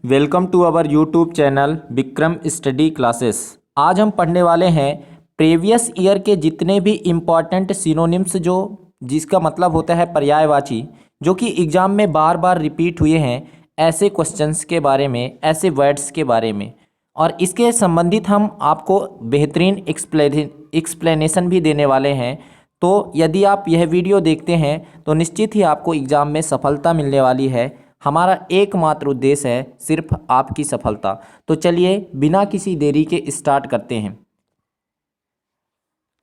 Welcome to our YouTube channel Vikram study classes. आज हम पढ़ने वाले हैं प्रीवियस ईयर के जितने भी इम्पॉर्टेंट सिनोनिम्स जो जिसका मतलब होता है पर्यायवाची, जो कि एग्ज़ाम में बार बार रिपीट हुए हैं, ऐसे क्वेश्चंस के बारे में, ऐसे वर्ड्स के बारे में, और इसके संबंधित हम आपको बेहतरीन एक्सप्लेनेशन भी देने वाले हैं। तो यदि आप यह वीडियो देखते हैं तो निश्चित ही आपको एग्ज़ाम में सफलता मिलने वाली है। हमारा एकमात्र उद्देश्य है सिर्फ आपकी सफलता। तो चलिए बिना किसी देरी के स्टार्ट करते हैं।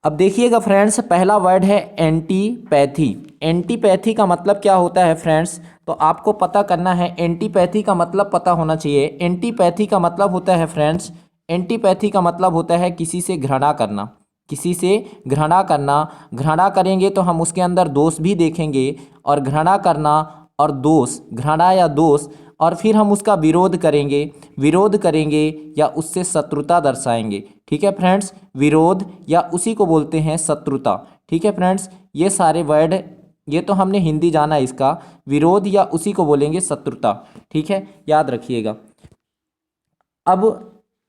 अब देखिएगा फ्रेंड्स, पहला वर्ड है एंटीपैथी। एंटीपैथी का मतलब क्या होता है फ्रेंड्स, तो आपको पता करना है। एंटीपैथी का मतलब पता होना चाहिए। एंटीपैथी का मतलब होता है फ्रेंड्स, एंटीपैथी का मतलब होता है किसी से घृणा करना, किसी से घृणा करना। घृणा करेंगे तो हम उसके अंदर दोष भी देखेंगे, और घृणा करना और दोष, घृणा या दोष, और फिर हम उसका विरोध करेंगे या उससे शत्रुता दर्शाएंगे। ठीक है फ्रेंड्स, विरोध या उसी को बोलते हैं शत्रुता। ठीक है फ्रेंड्स, ये सारे वर्ड, ये तो हमने हिंदी जाना है इसका। विरोध या उसी को बोलेंगे शत्रुता। ठीक है, याद रखिएगा। अब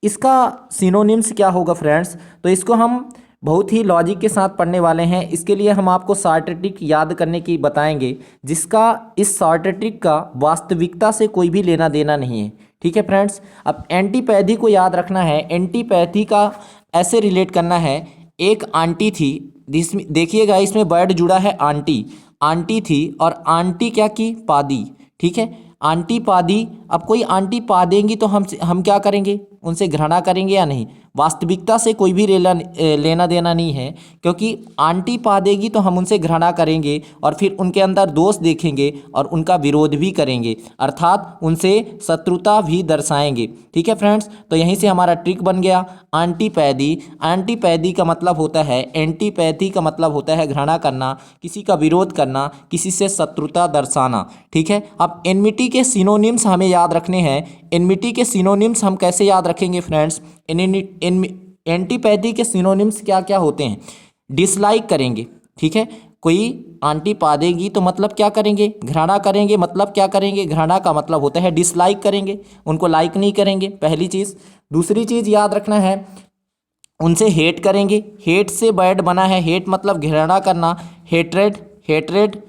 इसका सिनोनिम्स क्या होगा फ्रेंड्स, तो इसको हम बहुत ही लॉजिक के साथ पढ़ने वाले हैं। इसके लिए हम आपको शॉर्ट ट्रिक याद करने की बताएंगे, जिसका इस शॉर्ट ट्रिक का वास्तविकता से कोई भी लेना देना नहीं है। ठीक है फ्रेंड्स, अब एंटीपैथी को याद रखना है। एंटीपैथी का ऐसे रिलेट करना है। एक आंटी थी, जिसमें देखिएगा इसमें वर्ड जुड़ा है आंटी। आंटी थी और आंटी क्या की, पादी। ठीक है, आंटी पादी। अब कोई आंटी पा देंगी तो हम क्या करेंगे, उनसे घृणा करेंगे या नहीं। वास्तविकता से कोई भी लेना देना नहीं है, क्योंकि आंटी पा देगी तो हम उनसे घृणा करेंगे और फिर उनके अंदर दोष देखेंगे और उनका विरोध भी करेंगे, अर्थात उनसे शत्रुता भी दर्शाएंगे। ठीक है फ्रेंड्स, तो यहीं से हमारा ट्रिक बन गया एंटीपैथी। एंटीपैथी का मतलब होता है, एंटीपैथी का मतलब होता है घृणा करना, किसी का विरोध करना, किसी से शत्रुता दर्शाना। ठीक है, अब एनमिटी के सिनोनिम्स हमें याद रखने हैं। एनमिटी के सिनोनिम्स हम कैसे याद रखेंगे फ्रेंड्स, एंटीपैथी के सिनोनिम्स क्या क्या होते हैं। डिसलाइक करेंगे। ठीक है, कोई आंटी पा देगी तो मतलब क्या करेंगे, घृणा करेंगे। मतलब क्या करेंगे, घृणा का मतलब होता है डिसलाइक करेंगे, उनको लाइक नहीं करेंगे, पहली चीज़। दूसरी चीज़ याद रखना है, उनसे हेट करेंगे। हेट से वर्ड बना है, हेट मतलब घृणा करना, हेट्रेड, हेट्रेड।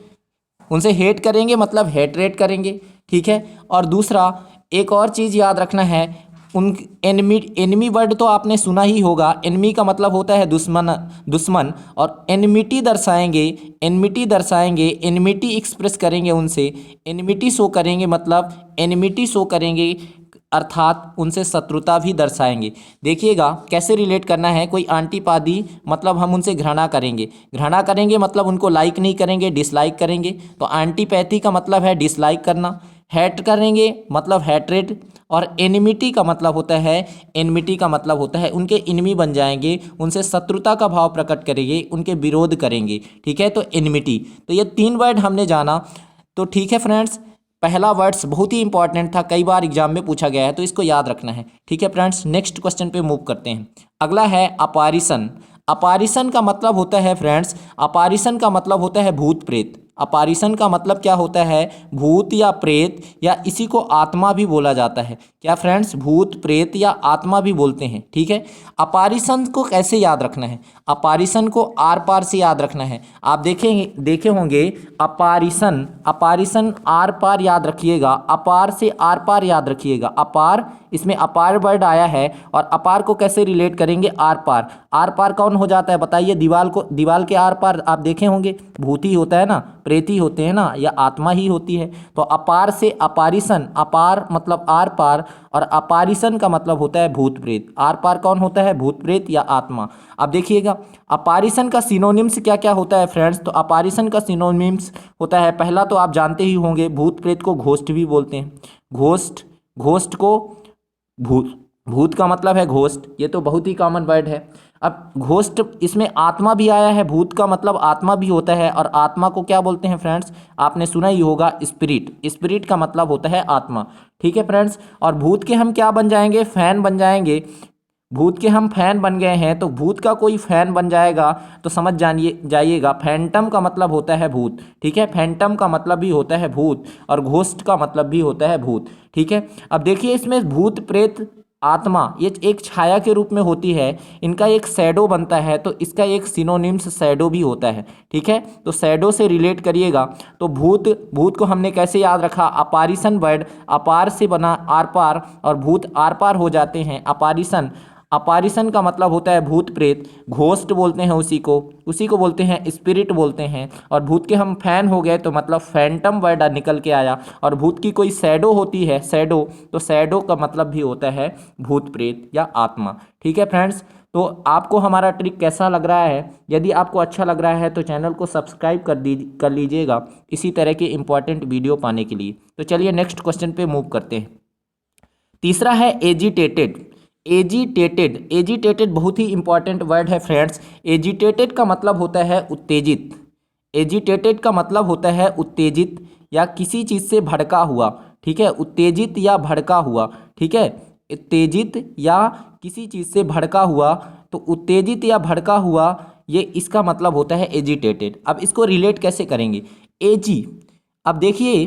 उनसे हेट करेंगे मतलब हेट्रेट करेंगे। ठीक है, और दूसरा एक और चीज़ याद रखना है, उन एनिमी वर्ड तो आपने सुना ही होगा। एनिमी का मतलब होता है दुश्मन, और एनिमिटी दर्शाएंगे, एनिमिटी एक्सप्रेस करेंगे उनसे, एनिमिटी शो करेंगे, मतलब एनिमिटी शो करेंगे अर्थात उनसे शत्रुता भी दर्शाएंगे। देखिएगा कैसे रिलेट करना है। कोई आंटी पादी मतलब हम उनसे घृणा करेंगे मतलब उनको लाइक नहीं करेंगे, डिसलाइक करेंगे। तो एंटीपैथी का मतलब है डिसलाइक करना। हेट करेंगे मतलब हैट्रेड, और एनिमिटी का मतलब होता है उनके एनिमी बन जाएंगे, उनसे शत्रुता का भाव प्रकट करेंगे, उनके विरोध करेंगे। ठीक है, तो एनिमिटी। तो ये तीन वर्ड हमने जाना। तो ठीक है फ्रेंड्स, पहला वर्ड्स बहुत ही इंपॉर्टेंट था, कई बार एग्जाम में पूछा गया है, तो इसको याद रखना है। ठीक है फ्रेंड्स, नेक्स्ट क्वेश्चन पे मूव करते हैं। अगला है अपारिशन। अपारिशन का मतलब होता है फ्रेंड्स, अपारिशन का मतलब होता है भूत प्रेत। अपारिशन का मतलब क्या होता है, भूत या प्रेत, या इसी को आत्मा भी बोला जाता है। क्या फ्रेंड्स, भूत प्रेत या आत्मा भी बोलते हैं। ठीक है, अपारिशन को कैसे याद रखना है, अपारिशन को आर पार से याद रखना है। आप देखे होंगे अपारिशन, अपारिशन आर पार याद रखिएगा, अपार से आर पार याद रखिएगा। अपार, इसमें अपार वर्ड आया है, और अपार को कैसे रिलेट करेंगे, आर पार। आर पार कौन हो जाता है बताइए, दीवाल के आर पार आप देखे होंगे भूत ही होता है ना, प्रेत ही होते हैं ना, या आत्मा ही होती है। तो अपार से अपारिशन, अपार मतलब आर पार, और अपारिशन का मतलब होता है भूत प्रेत। आर पार कौन होता है, भूत प्रेत या आत्मा। अब देखिएगा अपारिशन का सिनोनिम्स क्या क्या होता है फ्रेंड्स, तो अपारिशन का सिनोनिम्स होता है, पहला तो आप जानते ही होंगे, भूत प्रेत को घोस्ट भी बोलते हैं। घोस्ट को भूत का मतलब है घोस्ट, ये तो बहुत ही कॉमन वर्ड है। अब घोस्ट, इसमें आत्मा भी आया है, भूत का मतलब आत्मा भी होता है, और आत्मा को क्या बोलते हैं फ्रेंड्स, आपने सुना ही होगा स्पिरिट। स्पिरिट का मतलब होता है आत्मा। ठीक है फ्रेंड्स, और भूत के हम क्या बन जाएंगे, फैन बन जाएंगे। भूत के हम फैन बन गए हैं, तो भूत का कोई फैन बन जाएगा तो समझ जाइएगा फैंटम का मतलब होता है भूत। ठीक है, फैंटम का मतलब भी होता है भूत और घोस्ट का मतलब भी होता है भूत। ठीक है, अब देखिए इसमें भूत प्रेत आत्मा ये एक छाया के रूप में होती है, इनका एक शैडो बनता है, तो इसका एक सिनोनिम्स शैडो भी होता है। ठीक है, तो शैडो से रिलेट करिएगा। तो भूत, भूत को हमने कैसे याद रखा, अपारिशन वर्ड, अपार से बना आर पार और भूत आर पार हो जाते हैं, अपारिशन। अपारिशन का मतलब होता है भूत प्रेत, घोस्ट बोलते हैं उसी को बोलते हैं स्पिरिट बोलते हैं। और भूत के हम फैन हो गए तो मतलब फैंटम वर्ड निकल के आया। और भूत की कोई शैडो होती है, शैडो, तो शैडो का मतलब भी होता है भूत प्रेत या आत्मा। ठीक है फ्रेंड्स, तो आपको हमारा ट्रिक कैसा लग रहा है? यदि आपको अच्छा लग रहा है तो चैनल को सब्सक्राइब कर लीजिएगा इसी तरह के इंपॉर्टेंट वीडियो पाने के लिए। तो चलिए नेक्स्ट क्वेश्चन पे मूव करते हैं। तीसरा है एजिटेटेड। एजिटेटेड बहुत ही इंपॉर्टेंट वर्ड है फ्रेंड्स। एजिटेटेड का मतलब होता है उत्तेजित। एजिटेटेड का मतलब होता है उत्तेजित या किसी चीज़ से भड़का हुआ। ठीक है, उत्तेजित या भड़का हुआ। ठीक है, उत्तेजित या किसी चीज़ से भड़का हुआ, तो उत्तेजित या भड़का हुआ ये इसका मतलब होता है एजिटेटेड। अब इसको रिलेट कैसे करेंगे? एजी, अब देखिए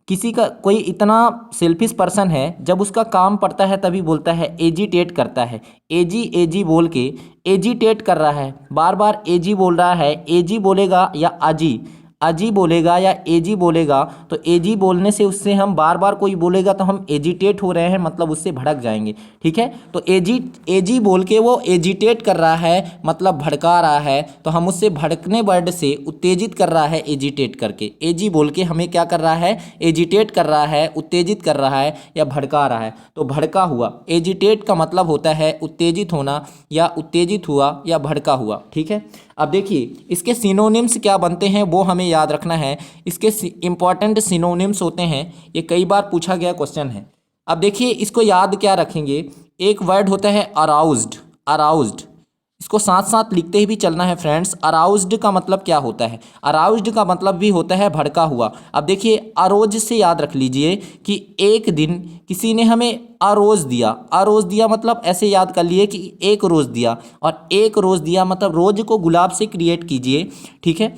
किसी का कोई इतना सेल्फिश पर्सन है, जब उसका काम पड़ता है तभी बोलता है एजिटेट करता है। एजी एजी बोल के एजिटेट कर रहा है, बार बार एजी बोल रहा है। एजी बोलेगा या अजी, अजी बोलेगा या एजी बोलेगा, तो एजी बोलने से उससे हम बार बार कोई बोलेगा तो हम एजिटेट हो रहे हैं, मतलब उससे भड़क जाएंगे। ठीक है, तो एजी बोल के वो एजिटेट कर रहा है, मतलब भड़का रहा है, तो हम उससे भड़कने वर्ड से उत्तेजित कर रहा है एजिटेट करके। एजी बोल के हमें क्या कर रहा है? एजिटेट कर रहा है, उत्तेजित कर रहा है या भड़का रहा है। तो भड़का हुआ, एजिटेट का मतलब होता है उत्तेजित होना या उत्तेजित हुआ या भड़का हुआ। ठीक है, अब देखिए इसके सिनोनिम्स क्या बनते हैं वो हमें याद रखना है। इसके इंपॉर्टेंट सिनोनिम्स होते हैं, ये कई बार पूछा गया क्वेश्चन है। अब देखिए इसको याद क्या रखेंगे, एक वर्ड होता है अराउज्ड। अराउज्ड, इसको साथ साथ लिखते ही भी चलना है फ्रेंड्स। अराउज्ड का मतलब क्या होता है? अराउज्ड का मतलब भी होता है भड़का हुआ। अब देखिए अरोज से याद रख लीजिए कि एक दिन किसी ने हमें अरोज दिया। अरोज दिया मतलब ऐसे याद कर लिए कि एक रोज़ दिया, और एक रोज़ दिया मतलब रोज को गुलाब से क्रिएट कीजिए। ठीक है,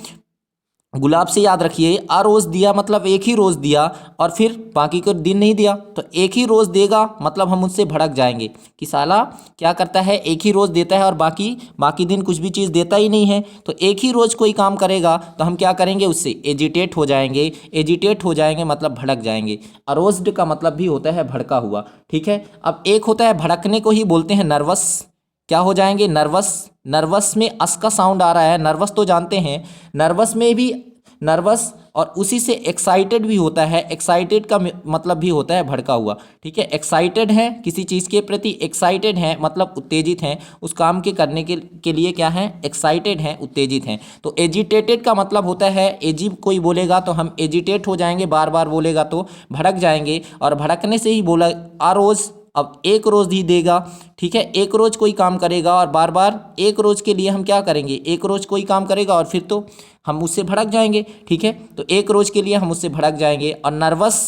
गुलाब से याद रखिए, रोज़ दिया मतलब एक ही रोज़ दिया और फिर बाकी को दिन नहीं दिया, तो एक ही रोज़ देगा मतलब हम उससे भड़क जाएंगे कि साला क्या करता है, एक ही रोज़ देता है और बाकी दिन कुछ भी चीज़ देता ही नहीं है। तो एक ही रोज़ कोई काम करेगा तो हम क्या करेंगे? उससे एजिटेट हो जाएंगे। एजिटेट हो जाएंगे मतलब भड़क जाएंगे। अरोज्ड का मतलब भी होता है भड़का हुआ। ठीक है, अब एक होता है भड़कने को ही बोलते हैं नर्वस। क्या हो जाएंगे? नर्वस। नर्वस में अस का साउंड आ रहा है, नर्वस तो जानते हैं। नर्वस में भी नर्वस और उसी से एक्साइटेड भी होता है। एक्साइटेड का मतलब भी होता है भड़का हुआ। ठीक है, एक्साइटेड है किसी चीज़ के प्रति, एक्साइटेड है मतलब उत्तेजित हैं, उस काम के करने के लिए क्या है? एक्साइटेड हैं, उत्तेजित हैं। तो एजिटेटेड का मतलब होता है, एजी कोई बोलेगा तो हम एजिटेट हो जाएंगे, बार बार बोलेगा तो भड़क जाएंगे। और भड़कने से ही बोला रोज़, अब एक रोज़ ही देगा। ठीक है, एक रोज़ कोई काम करेगा और बार बार एक रोज़ के लिए हम क्या करेंगे? एक रोज़ कोई काम करेगा और फिर तो हम उससे भड़क जाएंगे। ठीक है, तो एक रोज़ के लिए हम उससे भड़क जाएंगे। और नर्वस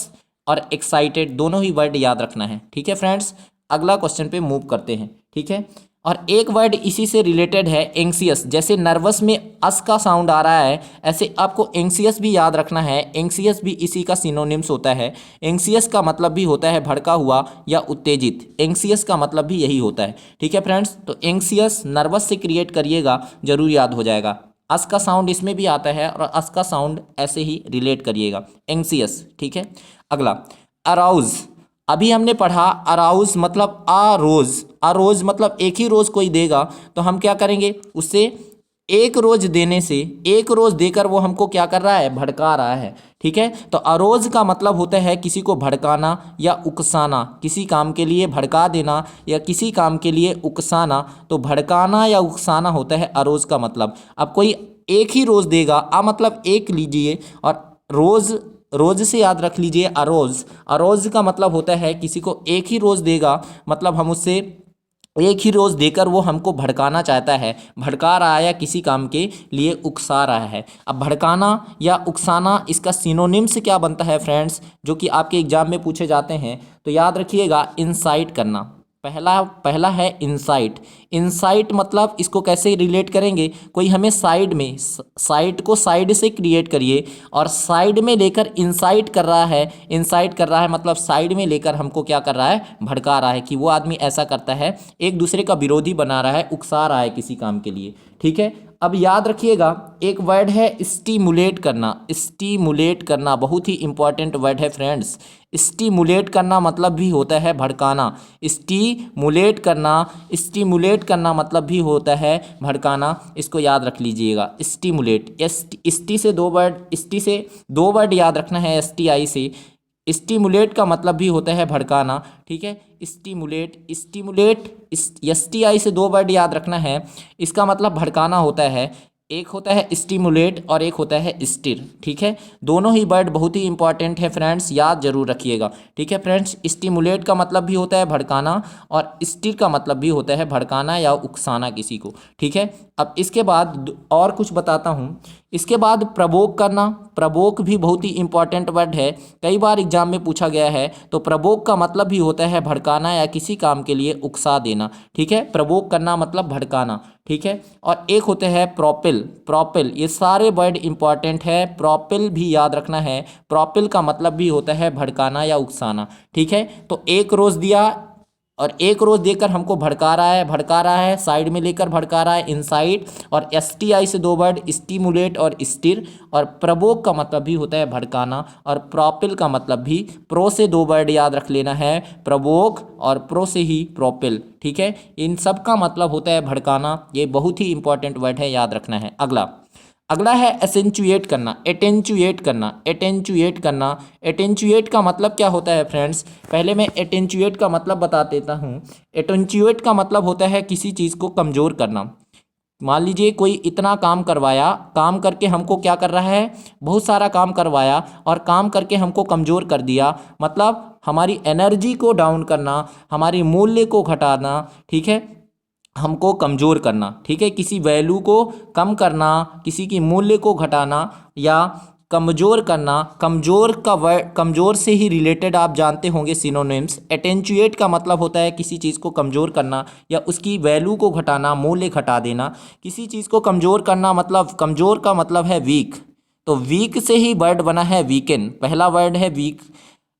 और एक्साइटेड दोनों ही वर्ड याद रखना है। ठीक है फ्रेंड्स, अगला क्वेश्चन पे मूव करते हैं। ठीक है, और एक वर्ड इसी से रिलेटेड है, एंग्सियस। जैसे नर्वस में अस का साउंड आ रहा है, ऐसे आपको एंग्सियस भी याद रखना है। एंग्सियस भी इसी का सिनोनिम्स होता है। एंग्सियस का मतलब भी होता है भड़का हुआ या उत्तेजित। एंग्सियस का मतलब भी यही होता है। ठीक है फ्रेंड्स, तो एंग्सियस नर्वस से क्रिएट करिएगा, जरूर याद हो जाएगा। अस का साउंड इसमें भी आता है और अस का साउंड ऐसे ही रिलेट करिएगा, एंग्सियस। ठीक है, अगला अराउज। अभी हमने पढ़ा अराउज मतलब रोज़। रोज़ मतलब एक ही रोज़ कोई देगा तो हम क्या करेंगे? उससे एक रोज़ देने से, एक रोज़ देकर वो हमको क्या कर रहा है? भड़का रहा है। ठीक है, तो अरोज का मतलब होता है किसी को भड़काना या उकसाना, किसी काम के लिए भड़का देना या किसी काम के लिए उकसाना। तो भड़काना या उकसाना होता है अरोज का मतलब। अब कोई एक ही रोज़ देगा, मतलब एक लीजिए, और रोज़ से याद रख लीजिए अरोज। अरोज का मतलब होता है किसी को एक ही रोज़ देगा, मतलब हम उससे एक ही रोज़ देकर वो हमको भड़काना चाहता है, भड़का रहा है या किसी काम के लिए उकसा रहा है। अब भड़काना या उकसाना इसका सिनोनिम्स क्या बनता है फ्रेंड्स, जो कि आपके एग्जाम में पूछे जाते हैं, तो याद रखिएगा इंसाइट करना। पहला पहला है इनसाइट। इनसाइट मतलब इसको कैसे रिलेट करेंगे, कोई हमें साइड में, साइट को साइड से क्रिएट करिए और साइड में लेकर इनसाइट कर रहा है, इनसाइट कर रहा है मतलब साइड में लेकर हमको क्या कर रहा है, भड़का रहा है कि वो आदमी ऐसा करता है, एक दूसरे का विरोधी बना रहा है, उकसा रहा है किसी काम के लिए। ठीक है, अब याद रखिएगा एक वर्ड है स्टिमुलेट करना। स्टिमुलेट करना बहुत ही इंपॉर्टेंट वर्ड है फ्रेंड्स। स्टिमुलेट करना मतलब भी होता है भड़काना। स्टिमुलेट करना, स्टिमुलेट करना मतलब भी होता है भड़काना, इसको याद रख लीजिएगा। स्टिमुलेट, एसटी से दो वर्ड याद रखना है, एसटीआई से। स्टिमुलेट का मतलब भी होता है भड़काना। ठीक है, स्टिमुलेट, स्टिमुलेट, एसटीआई से दो वर्ड याद रखना है, इसका मतलब भड़काना होता है। एक होता है स्टिमुलेट और एक होता है स्टिर। ठीक है, दोनों ही वर्ड बहुत ही इंपॉर्टेंट है फ्रेंड्स, याद जरूर रखिएगा। ठीक है फ्रेंड्स, स्टिमुलेट का मतलब भी होता है भड़काना और स्टिर का मतलब भी होता है भड़काना या उकसाना किसी को। ठीक है, अब इसके बाद और कुछ बताता हूँ। इसके बाद प्रवोक करना। प्रवोक भी बहुत ही इंपॉर्टेंट वर्ड है, कई बार एग्जाम में पूछा गया है। तो प्रवोक का मतलब भी होता है भड़काना या किसी काम के लिए उकसा देना। ठीक है, प्रवोक करना मतलब भड़काना। ठीक है, और एक होते हैं प्रोपेल। प्रोपेल, ये सारे वर्ड इंपॉर्टेंट है। प्रोपेल भी याद रखना है, प्रोपेल का मतलब भी होता है भड़काना या उकसाना। ठीक है, तो एक रोज दिया और एक रोज देकर हमको भड़का रहा है, साइड में लेकर भड़का रहा है, इनसाइड। और एसटीआई से दो वर्ड स्टिमुलेट और स्टिर। और प्रवोक का मतलब भी होता है भड़काना और प्रोपेल का मतलब भी, प्रो से दो वर्ड याद रख लेना है, प्रवोक और प्रो से ही प्रोपेल। ठीक है, इन सब का मतलब होता है भड़काना। ये बहुत ही इंपॉर्टेंट वर्ड है, याद रखना है। अगला है एसेंचुएट करना, एटेंचुएट करना, एटेंचुएट करना। एटेंचुएट का मतलब क्या होता है फ्रेंड्स, पहले मैं एटेंचुएट का मतलब बता देता हूँ। एटेंचुएट का मतलब होता है किसी चीज़ को कमज़ोर करना। मान लीजिए कोई इतना काम करवाया, काम करके हमको क्या कर रहा है, बहुत सारा काम करवाया और काम करके हमको कमज़ोर कर दिया, मतलब हमारी एनर्जी को डाउन करना, हमारी मूल्य को घटाना। ठीक है, हमको कमज़ोर करना। ठीक है, किसी वैल्यू को कम करना, किसी की मूल्य को घटाना या कमज़ोर करना। कमज़ोर का वर्ड, कमज़ोर से ही रिलेटेड आप जानते होंगे सिनोनिम्स। एटेंचुएट का मतलब होता है किसी चीज़ को कमज़ोर करना या उसकी वैल्यू को घटाना, मूल्य घटा देना। किसी चीज़ को कमज़ोर करना मतलब, कमज़ोर का मतलब है वीक। तो वीक से ही वर्ड बना है वीकन, पहला वर्ड है वीक।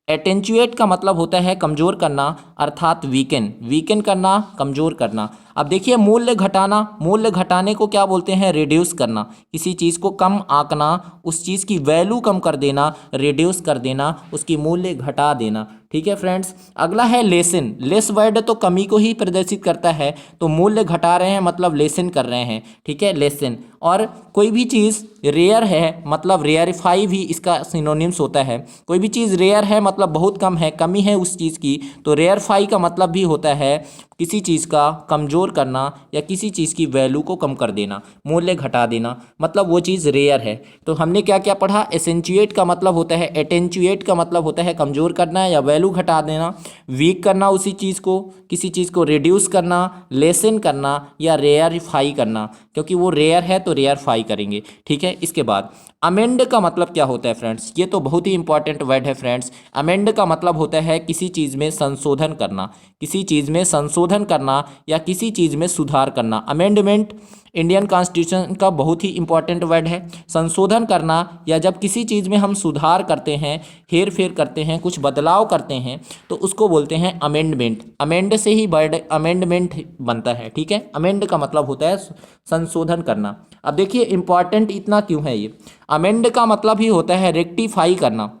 एटेंचुएट का मतलब होता है कमज़ोर करना अर्थात वीकन, वीकन करना, कमज़ोर करना। अब देखिए मूल्य घटाना, मूल्य घटाने को क्या बोलते हैं, रिड्यूस करना। किसी चीज़ को कम आंकना, उस चीज़ की वैल्यू कम कर देना, रिड्यूस कर देना, उसकी मूल्य घटा देना। ठीक है फ्रेंड्स, अगला है लेसन। लेस वर्ड तो कमी को ही प्रदर्शित करता है, तो मूल्य घटा रहे हैं मतलब लेसन कर रहे हैं। ठीक है, लेसन। और कोई भी चीज़ रेयर है मतलब रेयरिफाई भी इसका सिनोनिम्स होता है। कोई भी चीज़ रेयर है मतलब बहुत कम है, कमी है उस चीज़ की, तो रेयरफाई का मतलब भी होता है किसी चीज़ का कमज़ोर करना या किसी चीज़ की वैल्यू को कम कर देना, मूल्य घटा देना, मतलब वो चीज़ रेयर है। तो हमने क्या क्या पढ़ा, एसेंचुएट का मतलब होता है, एटेंचुएट का मतलब होता है कमज़ोर करना या वैल्यू घटा देना, वीक करना उसी चीज़ को, किसी चीज़ को रिड्यूस करना, लेसन करना या रेयरिफाई करना, क्योंकि वो रेयर है तो रेयरफाई करेंगे। ठीक है, इसके बाद अमेंड का मतलब क्या होता है फ्रेंड्स, ये तो बहुत ही इंपॉर्टेंट वर्ड है फ्रेंड्स। अमेंड का मतलब होता है किसी चीज़ में संशोधन करना, किसी चीज़ में संशोधन करना या किसी चीज़ में सुधार करना। अमेंडमेंट इंडियन कॉन्स्टिट्यूशन का बहुत ही इंपॉर्टेंट वर्ड है। संशोधन करना या जब किसी चीज़ में हम सुधार करते हैं, हेर फेर करते हैं, कुछ बदलाव करते हैं, तो उसको बोलते हैं अमेंडमेंट। अमेंड से ही वर्ड अमेंडमेंट बनता है। ठीक है, अमेंड का मतलब होता है संशोधन करना। अब देखिए इंपॉर्टेंट इतना क्यों है ये, अमेंड का मतलब ही होता है रेक्टिफाई करना।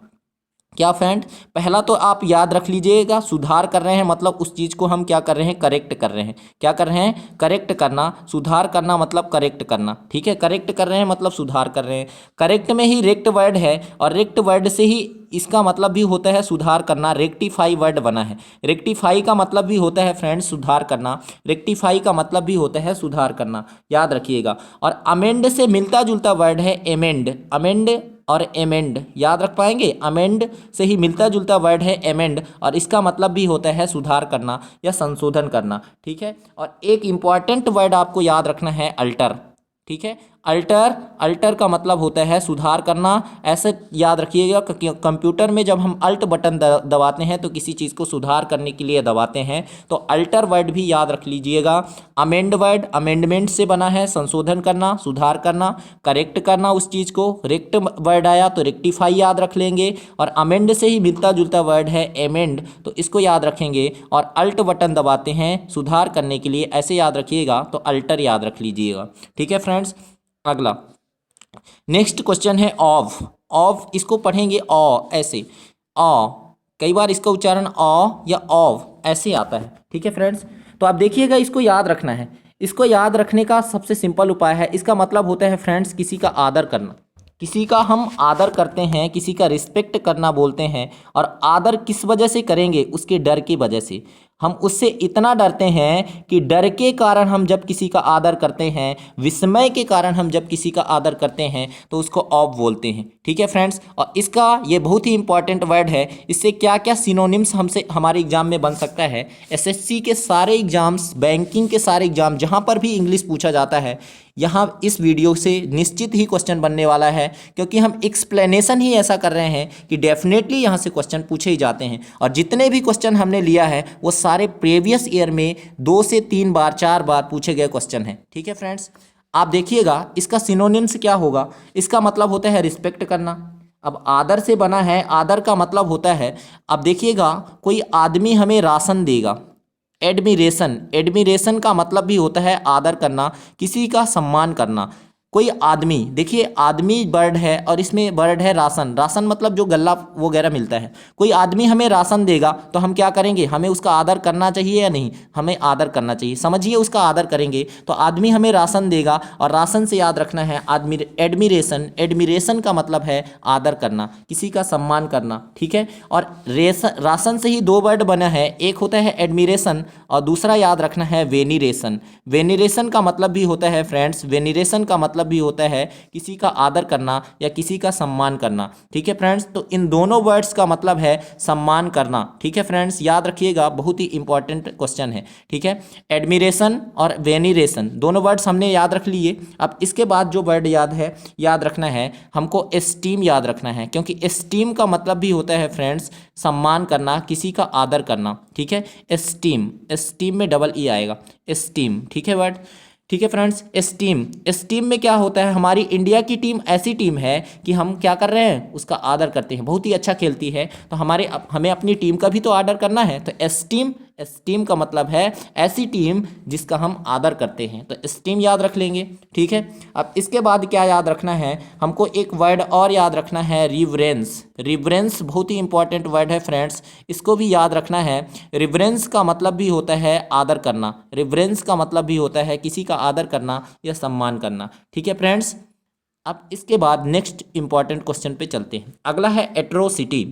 क्या फ्रेंड, पहला तो आप याद रख लीजिएगा, सुधार कर रहे हैं मतलब उस चीज़ को हम क्या कर रहे हैं, करेक्ट कर रहे हैं। क्या कर रहे हैं, करेक्ट करना। सुधार करना मतलब करेक्ट करना। ठीक है, करेक्ट कर रहे हैं मतलब सुधार कर रहे हैं। करेक्ट में ही रेक्ट वर्ड है और रेक्ट वर्ड से ही इसका मतलब भी होता है सुधार करना। रेक्टिफाई वर्ड बना है, रेक्टिफाई का मतलब भी होता है फ्रेंड्स सुधार करना, रेक्टिफाई का मतलब भी होता है सुधार करना, याद रखिएगा। और अमेंड से मिलता जुलता वर्ड है एमेंड। अमेंड और एमेंड याद रख पाएंगे, अमेंड से ही मिलता जुलता वर्ड है एमेंड और इसका मतलब भी होता है सुधार करना या संशोधन करना। ठीक है, और एक इंपॉर्टेंट वर्ड आपको याद रखना है अल्टर। ठीक है, अल्टर, अल्टर का मतलब होता है सुधार करना। ऐसे याद रखिएगा कि कंप्यूटर में जब हम अल्ट बटन दबाते हैं तो किसी चीज़ को सुधार करने के लिए दबाते हैं, तो अल्टर वर्ड भी याद रख लीजिएगा। अमेंड वर्ड अमेंडमेंट से बना है, संशोधन करना, सुधार करना, करेक्ट करना उस चीज़ को। रेक्ट वर्ड आया तो रेक्टिफाई याद रख लेंगे, और अमेंड से ही मिलता जुलता वर्ड है एमेंड, तो इसको याद रखेंगे। और अल्ट बटन दबाते हैं सुधार करने के लिए, ऐसे याद रखिएगा, तो अल्टर याद रख लीजिएगा। ठीक है फ्रेंड्स। अगला नेक्स्ट क्वेश्चन है ऑफ। ऑफ इसको पढ़ेंगे ऑ, ऐसे ऑ, कई बार इसका उच्चारण ऑ या ऑफ ऐसे आता है। ठीक है फ्रेंड्स, तो आप देखिएगा, इसको याद रखना है। इसको याद रखने का सबसे सिंपल उपाय है, इसका मतलब होता है फ्रेंड्स किसी का आदर करना। किसी का हम आदर करते हैं, किसी का रिस्पेक्ट करना बोलते हैं, और आदर किस वजह से करेंगे, उसके डर की वजह से। हम उससे इतना डरते हैं कि डर के कारण हम जब किसी का आदर करते हैं, विस्मय के कारण हम जब किसी का आदर करते हैं, तो उसको ऑफ बोलते हैं। ठीक है फ्रेंड्स, और इसका ये बहुत ही इंपॉर्टेंट वर्ड है। इससे क्या क्या सिनोनिम्स हमसे हमारे एग्जाम में बन सकता है। एसएससी के सारे एग्जाम्स, बैंकिंग के सारे एग्जाम, जहाँ पर भी इंग्लिश पूछा जाता है, यहाँ इस वीडियो से निश्चित ही क्वेश्चन बनने वाला है, क्योंकि हम एक्सप्लेनेशन ही ऐसा कर रहे हैं कि डेफिनेटली यहाँ से क्वेश्चन पूछे ही जाते हैं। और जितने भी क्वेश्चन हमने लिया है वो सारे प्रीवियस ईयर में 2 से 3 बार 4 बार पूछे गए क्वेश्चन हैं। ठीक है फ्रेंड्स, आप देखिएगा इसका सिनोनिम्स क्या होगा। इसका मतलब होता है रिस्पेक्ट करना। अब आदर से बना है, आदर का मतलब होता है, अब देखिएगा, कोई आदमी हमें राशन देगा। एडमिरेशन, एडमिरेशन का मतलब भी होता है आदर करना, किसी का सम्मान करना। कोई आदमी, देखिए आदमी वर्ड है और इसमें वर्ड है राशन। राशन मतलब जो गल्ला वगैरह मिलता है। कोई आदमी हमें राशन देगा तो हम क्या करेंगे, हमें उसका आदर करना चाहिए या नहीं, हमें आदर करना चाहिए। समझिए, उसका आदर करेंगे तो आदमी हमें राशन देगा, और राशन से याद रखना है आदमी। एडमिरेशन, एडमिरेशन का मतलब है आदर करना, किसी का सम्मान करना। ठीक है, और राशन से ही 2 वर्ड बना है, एक होता है एडमिरेशन और दूसरा याद रखना है वेनिरेशन। वेनिरेशन का मतलब भी होता है फ्रेंड्स, वेनिरेशन का मतलब भी होता है किसी का आदर करना या किसी का सम्मान करना। ठीक है फ्रेंड्स, तो इन दोनों वर्ड्स का मतलब है सम्मान करना। ठीक है फ्रेंड्स, याद रखिएगा, बहुत ही इंपॉर्टेंट क्वेश्चन है। ठीक है, एडमिरेशन और वेनिरेशन दोनों वर्ड्स हमने याद रख लिए। अब इसके बाद जो वर्ड याद रखना है हमको, एस्टीम याद रखना है, क्योंकि एस्टीम का मतलब भी होता है फ्रेंड्स सम्मान करना, किसी का आदर करना। ठीक है, एस्टीम, एस्टीम में डबल ई आएगा, एस्टीम। ठीक है वर्ड। ठीक है फ्रेंड्स, एस्टीम, एस्टीम में क्या होता है, हमारी इंडिया की टीम ऐसी टीम है कि हम क्या कर रहे हैं, उसका आदर करते हैं, बहुत ही अच्छा खेलती है, तो हमें अपनी टीम का भी तो आदर करना है। तो एस्टीम, एस्टीम का मतलब है ऐसी टीम जिसका हम आदर करते हैं, तो एस्टीम याद रख लेंगे। ठीक है, अब इसके बाद क्या याद रखना है हमको, एक वर्ड और याद रखना है, रिवरेंस। रिवरेंस बहुत ही इंपॉर्टेंट वर्ड है फ्रेंड्स, इसको भी याद रखना है। रिवरेंस का मतलब भी होता है आदर करना, रिवरेंस का मतलब भी होता है किसी का आदर करना या सम्मान करना। ठीक है फ्रेंड्स, अब इसके बाद नेक्स्ट इंपॉर्टेंट क्वेश्चन पे चलते हैं। अगला है एट्रोसिटी।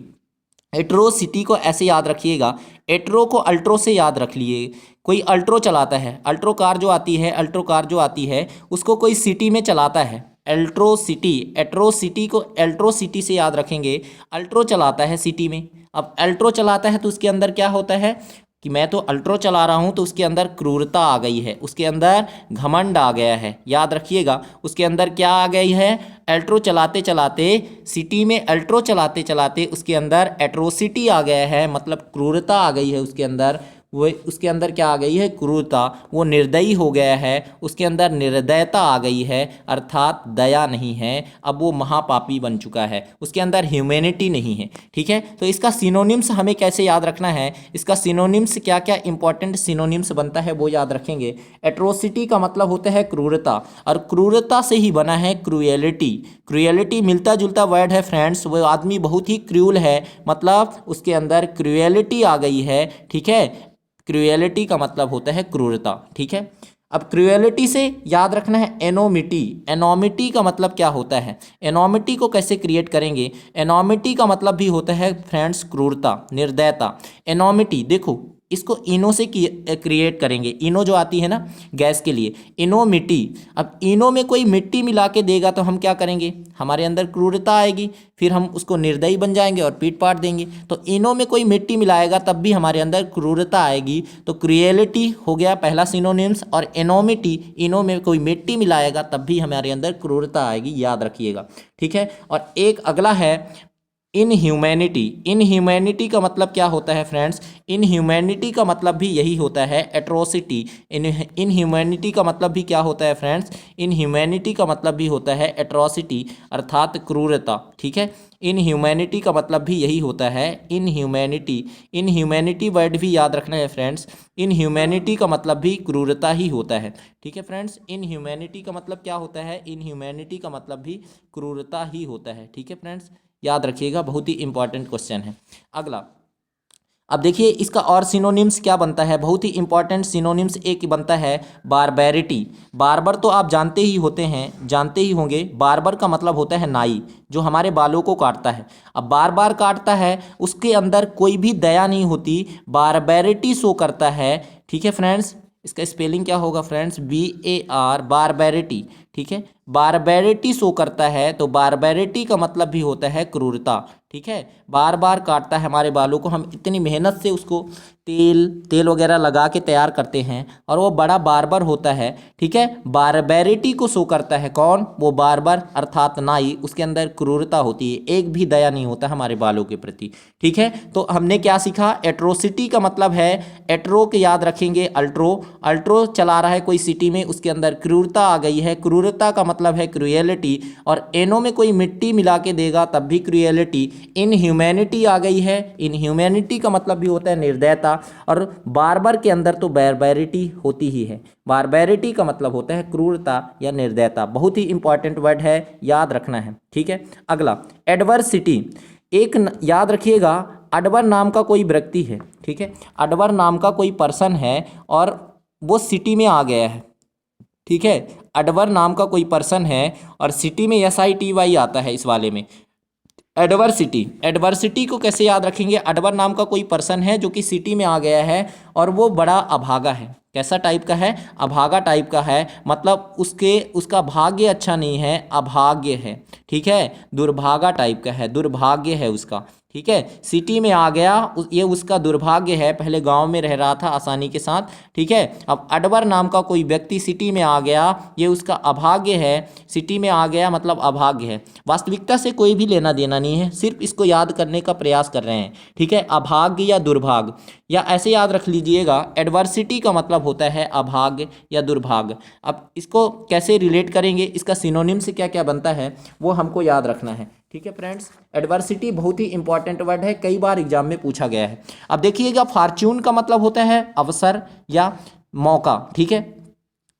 एट्रोसिटी को ऐसे याद रखिएगा, एट्रो को अल्ट्रो से याद रख लिए। कोई अल्ट्रो चलाता है, अल्ट्रो कार जो आती है, अल्ट्रो कार जो आती है उसको कोई सिटी में चलाता है, एल्ट्रोसिटी। एट्रोसिटी को एल्ट्रोसिटी से याद रखेंगे, अल्ट्रो चलाता है सिटी में। अब अल्ट्रो चलाता है तो उसके अंदर क्या होता है कि मैं तो अल्ट्रो चला रहा हूँ, तो उसके अंदर क्रूरता आ गई है, उसके अंदर घमंड आ गया है। याद रखिएगा, उसके अंदर क्या आ गई है, अल्ट्रो चलाते चलाते, सिटी में अल्ट्रो चलाते चलाते उसके अंदर एट्रोसिटी आ गया है, मतलब क्रूरता आ गई है उसके अंदर। वो उसके अंदर क्या आ गई है, क्रूरता, वो निर्दयी हो गया है, उसके अंदर निर्दयता आ गई है, अर्थात दया नहीं है, अब वो महापापी बन चुका है, उसके अंदर ह्यूमैनिटी नहीं है। ठीक है, तो इसका सिनोनिम्स हमें कैसे याद रखना है, इसका सिनोनिम्स क्या क्या इंपॉर्टेंट सिनोनिम्स बनता है वो याद रखेंगे। एट्रोसिटी का मतलब होता है क्रूरता, और क्रूरता से ही बना है क्रूएलिटी। क्रूएलिटी मिलता जुलता वर्ड है फ्रेंड्स, वो आदमी बहुत ही क्रूल है, मतलब उसके अंदर क्रूएलिटी आ गई है। ठीक है, क्रूएलिटी का मतलब होता है क्रूरता। ठीक है, अब क्रूएलिटी से याद रखना है एनोमिटी। एनोमिटी का मतलब क्या होता है, एनोमिटी को कैसे क्रिएट करेंगे। एनोमिटी का मतलब भी होता है फ्रेंड्स क्रूरता, निर्दयता। एनोमिटी देखो, इसको इनो से क्रिएट करेंगे। इनो जो आती है ना गैस के लिए, इनो मिट्टी। अब इनो में कोई मिट्टी मिला के देगा तो हम क्या करेंगे, हमारे अंदर क्रूरता आएगी, फिर हम उसको निर्दयी बन जाएंगे और पीट पाट देंगे। तो इनो में कोई मिट्टी मिलाएगा तब भी हमारे अंदर क्रूरता आएगी। तो क्रुएलिटी हो गया पहला सिनोनिम्स, और एनोमिटी, इनो में कोई मिट्टी मिलाएगा तब भी हमारे अंदर क्रूरता आएगी, याद रखिएगा। ठीक है। और एक अगला है इनह्यूमैनिटी। इनह्यूमैनिटी का मतलब क्या होता है फ्रेंड्स, इनह्यूमैनिटी का मतलब भी यही होता है एट्रोसिटी। इनह्यूमैनिटी का मतलब भी क्या होता है फ्रेंड्स, इनह्यूमैनिटी का मतलब भी होता है एट्रोसिटी अर्थात क्रूरता। ठीक है। इनह्यूमैनिटी का मतलब भी यही होता है, इनह्यूमैनिटी। इनह्यूमैनिटी वर्ड भी याद रखना है फ्रेंड्स, इनह्यूमैनिटी का मतलब भी क्रूरता ही होता है। ठीक है फ्रेंड्स, इनह्यूमैनिटी का मतलब क्या होता है, इनह्यूमैनिटी का मतलब भी क्रूरता ही होता है। ठीक है फ्रेंड्स, याद रखिएगा, बहुत ही इंपॉर्टेंट क्वेश्चन है। अगला, अब देखिए इसका और सिनोनिम्स क्या बनता है, बहुत ही इंपॉर्टेंट सिनोनिम्स एक बनता है बारबैरिटी। बार्बर तो आप जानते ही होंगे। बार्बर का मतलब होता है नाई, जो हमारे बालों को काटता है। अब बार बार काटता है, उसके अंदर कोई भी दया नहीं होती, बारबैरिटी शो करता है। ठीक है फ्रेंड्स, इसका स्पेलिंग क्या होगा फ्रेंड्स, BAR, बारबैरिटी। ठीक है, बारबैरिटी शो करता है, तो बारबैरिटी का मतलब भी होता है क्रूरता। ठीक है, बार बार काटता है हमारे बालों को, हम इतनी मेहनत से उसको तेल वगैरह लगा के तैयार करते हैं और वो बड़ा बार्बर होता है। ठीक है, बारबैरिटी को शो करता है कौन, वो बार्बर अर्थात नाई, उसके अंदर क्रूरता होती है, एक भी दया नहीं होता हमारे बालों के प्रति। ठीक है, तो हमने क्या सीखा, एट्रोसिटी का मतलब है, एट्रो के याद रखेंगे अल्ट्रो चला रहा है कोई सिटी में, उसके अंदर क्रूरता आ गई है, क्रूरता का मतलब है क्रुएलिटी। और एनो में कोई मिट्टी मिला के देगा तब भी क्रुएलिटी। इनह्यूमैनिटी आ गई है, इनह्यूमैनिटी का मतलब भी होता है निर्दयता। और बार्बर के अंदर तो बारबैरिटी होती ही है, बारबैरिटी का मतलब होता है क्रूरता या निर्दयता। बहुत ही इंपॉर्टेंट वर्ड है, याद रखना है। ठीक है। अगला, एडवर्सिटी। याद रखिएगा, अडवर नाम का कोई व्यक्ति है। ठीक है, अडवर नाम का कोई पर्सन है और वो सिटी में आ गया है। ठीक है, अडवर नाम का कोई पर्सन है और सिटी में SITY आता है इस वाले में, एडवर्सिटी। एडवर्सिटी को कैसे याद रखेंगे, अडवर नाम का कोई पर्सन है जो कि सिटी में आ गया है और वो बड़ा अभागा है। कैसा टाइप का है, अभागा टाइप का है, मतलब उसका भाग्य अच्छा नहीं है, अभाग्य है। ठीक है, दुर्भागा टाइप का है, दुर्भाग्य है उसका। ठीक है, सिटी में आ गया, ये उसका दुर्भाग्य है, पहले गांव में रह रहा था आसानी के साथ। ठीक है, अब अडवर नाम का कोई व्यक्ति सिटी में आ गया, ये उसका अभाग्य है, सिटी में आ गया मतलब अभाग्य है। वास्तविकता से कोई भी लेना देना नहीं है, सिर्फ इसको याद करने का प्रयास कर रहे हैं। ठीक है, अभाग्य या दुर्भाग्य, या ऐसे याद रख लीजिएगा, एडवर्सिटी का मतलब होता है अभाग्य या दुर्भाग्य। अब इसको कैसे रिलेट करेंगे, इसका सिनोनिम से क्या क्या बनता है वो हमको याद रखना है। ठीक है फ्रेंड्स, एडवर्सिटी बहुत ही इंपॉर्टेंट वर्ड है, कई बार एग्जाम में पूछा गया है। अब देखिएगा, फॉर्च्यून का मतलब होता है अवसर या मौका। ठीक है,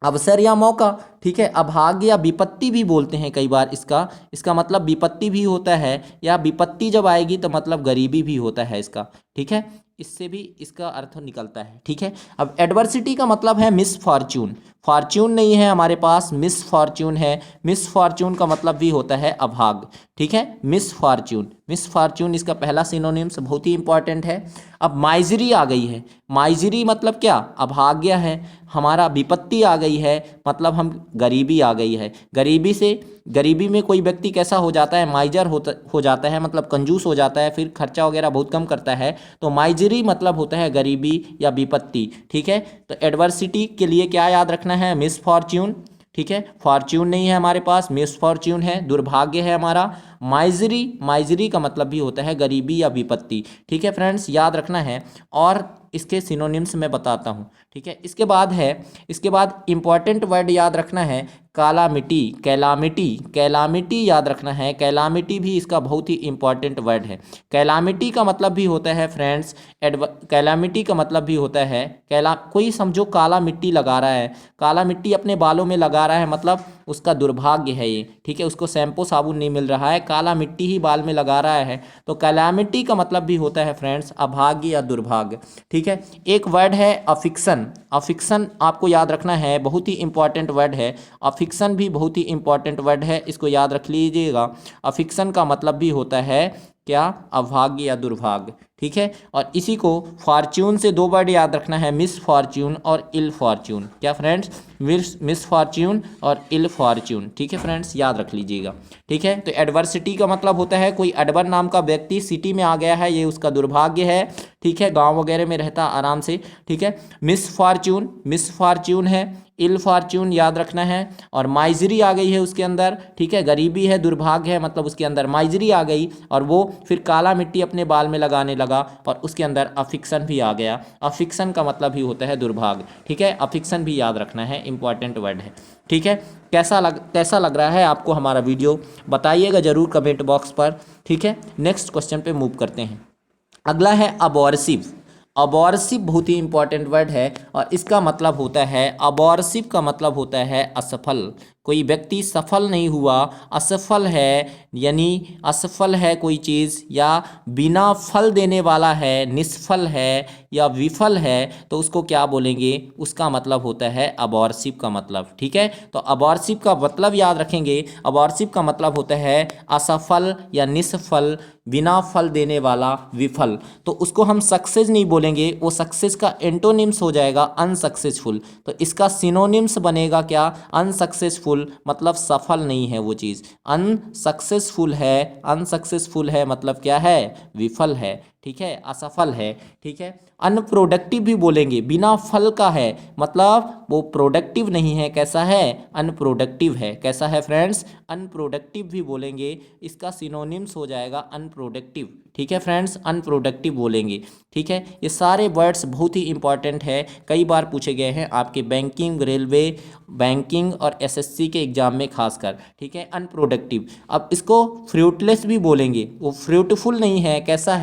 अवसर या मौका। ठीक है, अभाग्य या विपत्ति भी बोलते हैं कई बार, इसका मतलब विपत्ति भी होता है, या विपत्ति जब आएगी तो मतलब गरीबी भी होता है इसका। ठीक है, इससे भी इसका अर्थ निकलता है। ठीक है, अब एडवर्सिटी का मतलब है मिस फॉर्च्यून। फॉर्च्यून नहीं है हमारे पास, मिस फॉर्च्यून है। मिस फॉर्च्यून का मतलब भी होता है अभाग। ठीक है, मिस फॉर्च्यून इसका पहला सिनोनिम्स बहुत ही इंपॉर्टेंट है। अब माइजरी आ गई है, माइजरी मतलब क्या, अभाग्य है, हमारा विपत्ति आ गई है, मतलब हम गरीबी आ गई है। गरीबी में कोई व्यक्ति कैसा हो जाता है, माइजर हो जाता है, मतलब कंजूस हो जाता है, फिर खर्चा वगैरह बहुत कम करता है। तो माइजरी मतलब होता है गरीबी या विपत्ति। ठीक है, तो एडवर्सिटी के लिए क्या याद रखना है, मिस फॉर्च्यून। ठीक है, फॉर्च्यून नहीं है हमारे पास, मिस फॉर्च्यून है, दुर्भाग्य है हमारा। माइजरी का मतलब भी होता है गरीबी या विपत्ति। ठीक है फ्रेंड्स, याद रखना है, और इसके सिनोनिम्स मैं बताता हूँ। ठीक है, इसके बाद इंपॉर्टेंट वर्ड याद रखना है, कैलामिटी याद रखना है। कैलामिटी भी इसका बहुत ही इंपॉर्टेंट वर्ड है। कैलामिटी का मतलब भी होता है फ्रेंड्स, कैलामिटी का मतलब भी होता है, कोई समझो काला मिट्टी लगा रहा है, काला मिट्टी अपने बालों में लगा रहा है, मतलब उसका दुर्भाग्य है ये। ठीक है, उसको शैम्पू साबुन नहीं मिल रहा है, काला मिट्टी ही बाल में लगा रहा है, तो कैलामिटी का मतलब भी होता है फ्रेंड्स अभाग्य या दुर्भाग्य। ठीक है, एक वर्ड है अफिक्सन। अफिक्सन आपको याद रखना है, बहुत ही इंपॉर्टेंट वर्ड है। अफिक्सन भी बहुत ही इंपॉर्टेंट वर्ड है, इसको याद रख लीजिएगा। अफिक्सन का मतलब भी होता है क्या, अभाग्य या दुर्भाग्य, ठीक है। और इसी को फॉर्च्यून से दो वर्ड याद रखना है, मिस फॉर्च्यून और इल फॉर्च्यून। क्या फ्रेंड्स, मिस फॉर्च्यून और इल फॉर्च्यून, ठीक है फ्रेंड्स, याद रख लीजिएगा, ठीक है। तो एडवर्सिटी का मतलब होता है कोई एडवर नाम का व्यक्ति सिटी में आ गया है, ये उसका दुर्भाग्य है, ठीक है, गांव वगैरह में रहता आराम से, ठीक है। मिस फॉर्च्यून है, इल फॉर्च्यून याद रखना है, और माइजरी आ गई है उसके अंदर, ठीक है, गरीबी है, दुर्भाग्य है, मतलब उसके अंदर माइजरी आ गई, और वो फिर काला मिट्टी अपने बाल में लगाने लगा, और उसके अंदर अफिक्सन भी आ गया। अफिक्सन का मतलब ही होता है दुर्भाग्य, ठीक है, अफिक्सन भी याद रखना है, इंपॉर्टेंट वर्ड है, ठीक है। कैसा लग रहा है आपको हमारा वीडियो, बताइएगा जरूर कमेंट बॉक्स पर, ठीक है। नेक्स्ट क्वेश्चन पे मूव करते हैं। अगला है अबॉर्सिव। अबॉर्सिव बहुत ही इंपॉर्टेंट वर्ड है, और इसका मतलब होता है, अबॉर्सिव का मतलब होता है असफल। कोई व्यक्ति सफल नहीं हुआ, असफल है, यानी असफल है कोई चीज़, या बिना फल देने वाला है, निष्फल है या विफल है, तो उसको क्या बोलेंगे, उसका मतलब होता है अबॉर्सिव का मतलब, ठीक है। तो अबॉर्सिव का मतलब याद रखेंगे, अबॉर्सिव का मतलब होता है असफल या निष्फल, बिना फल देने वाला, विफल। तो उसको हम सक्सेस नहीं बोलेंगे, वो सक्सेस का एंटोनिम्स हो जाएगा अनसक्सेसफुल। तो इसका सिनोनिम्स बनेगा क्या, अनसक्सेसफुल, मतलब सफल नहीं है वो चीज़, अनसक्सेसफुल है, अनसक्सेसफुल है मतलब क्या है, विफल है, ठीक है, असफल है, ठीक है। अनप्रोडक्टिव भी बोलेंगे, बिना फल का है, मतलब वो प्रोडक्टिव नहीं है, कैसा है, अनप्रोडक्टिव है, कैसा है फ्रेंड्स, अनप्रोडक्टिव भी बोलेंगे, इसका सिनोनिम्स हो जाएगा अनप्रोडक्टिव, ठीक है फ्रेंड्स, अनप्रोडक्टिव बोलेंगे, ठीक है। ये सारे वर्ड्स बहुत ही इंपॉर्टेंट है, कई बार पूछे गए हैं आपके बैंकिंग, रेलवे, बैंकिंग और एसएससी के एग्जाम में खासकर, ठीक है। अनप्रोडक्टिव, अब इसको फ्रूटलेस भी बोलेंगे, वो फ्रूटफुल नहीं है, कैसा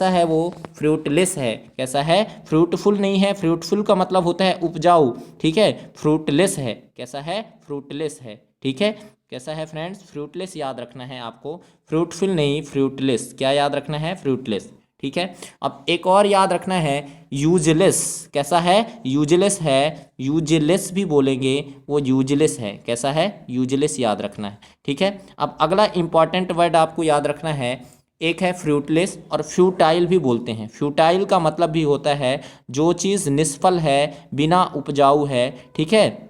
है वो, फ्रूटलेस है, कैसा है, फ्रूटफुल नहीं है, फ्रूटफुल का मतलब होता है उपजाऊ, ठीक है, फ्रूटलेस है, कैसा है, फ्रूटलेस है, ठीक है, कैसा है फ्रेंड्स, फ्रूटलेस याद रखना है आपको, फ्रूटफुल नहीं, फ्रूटलेस, क्या याद रखना है, फ्रूटलेस, ठीक है। अब एक और याद रखना है, यूजलेस, कैसा है, यूजलेस है, यूजलेस भी बोलेंगे, वो यूजलेस है, कैसा है, यूजलेस याद रखना है, ठीक है। अब अगला इंपॉर्टेंट वर्ड आपको याद रखना है, एक है फ्रूटलेस, और फ्यूटाइल भी बोलते हैं। फ्यूटाइल का मतलब भी होता है जो चीज़ निष्फल है, बिना उपजाऊ है, ठीक है,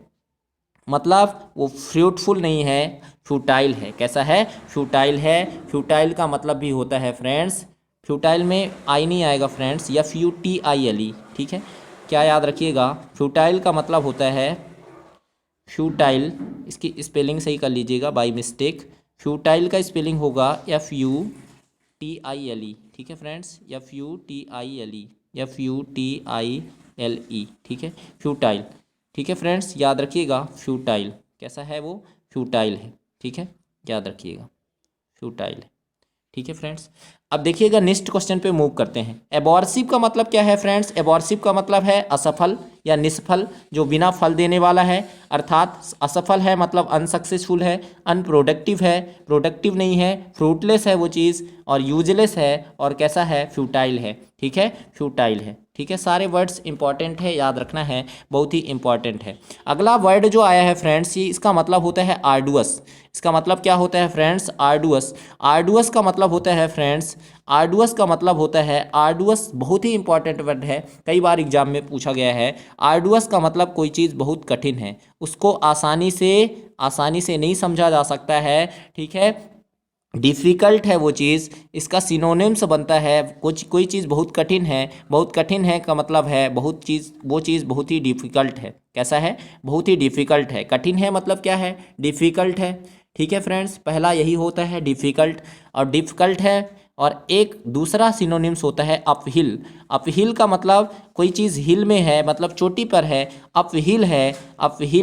मतलब वो फ्रूटफुल नहीं है, फ्यूटाइल है, कैसा है, फ्यूटाइल है। फ्यूटाइल का मतलब भी होता है फ्रेंड्स, फ्यूटाइल में आई नहीं आएगा फ्रेंड्स, FUTILE, ठीक है, क्या याद रखिएगा, फ्यूटाइल का मतलब होता है, फ्यूटाइल, इसकी स्पेलिंग सही कर लीजिएगा बाय मिस्टेक, फ्यूटाइल का स्पेलिंग होगा FUTILE, ठीक है फ्रेंड्स, FUTILE, ठीक है, फ्यूटाइल, ठीक है फ्रेंड्स, याद रखिएगा, फ्यूटाइल, कैसा है वो, फ्यूटाइल है, ठीक है, याद रखिएगा, फ्यूटाइल है, ठीक है फ्रेंड्स। अब देखिएगा नेक्स्ट क्वेश्चन पे मूव करते हैं। एबॉर्सिव का मतलब क्या है फ्रेंड्स, एबॉर्सिव का मतलब है असफल या निष्फल, जो बिना फल देने वाला है, अर्थात असफल है मतलब अनसक्सेसफुल है, अनप्रोडक्टिव है, प्रोडक्टिव नहीं है, फ्रूटलेस है वो चीज़, और यूजलेस है, और कैसा है, फ्यूटाइल है, ठीक है, फ्यूटाइल है, ठीक है। सारे वर्ड्स इंपॉर्टेंट है, याद रखना है, बहुत ही इंपॉर्टेंट है। अगला वर्ड जो आया है फ्रेंड्स, ये इसका मतलब होता है आर्डुअस। इसका मतलब क्या होता है फ्रेंड्स, आर्डुअस। आर्डुअस का मतलब होता है फ्रेंड्स, आर्डुअस का मतलब होता है, आर्डुअस बहुत ही इंपॉर्टेंट वर्ड है, कई बार एग्जाम में पूछा गया है। आर्डुअस का मतलब कोई चीज़ बहुत कठिन है, उसको आसानी से नहीं समझा जा सकता है, ठीक है, डिफ़िकल्ट है वो चीज़, इसका सिनोनिम्स बनता है, कोई चीज़ बहुत कठिन है का मतलब है वो चीज़ बहुत ही डिफ़िकल्ट है, कैसा है, बहुत ही डिफ़िकल्ट है, कठिन है मतलब क्या है, डिफ़िकल्ट है, ठीक है फ्रेंड्स, पहला यही होता है डिफ़िकल्ट, और डिफ़िकल्ट है। और एक दूसरा सिनोनिम्स होता है अपहिल। अपहिल का मतलब कोई चीज़ हिल में है, मतलब चोटी पर है, अपहिल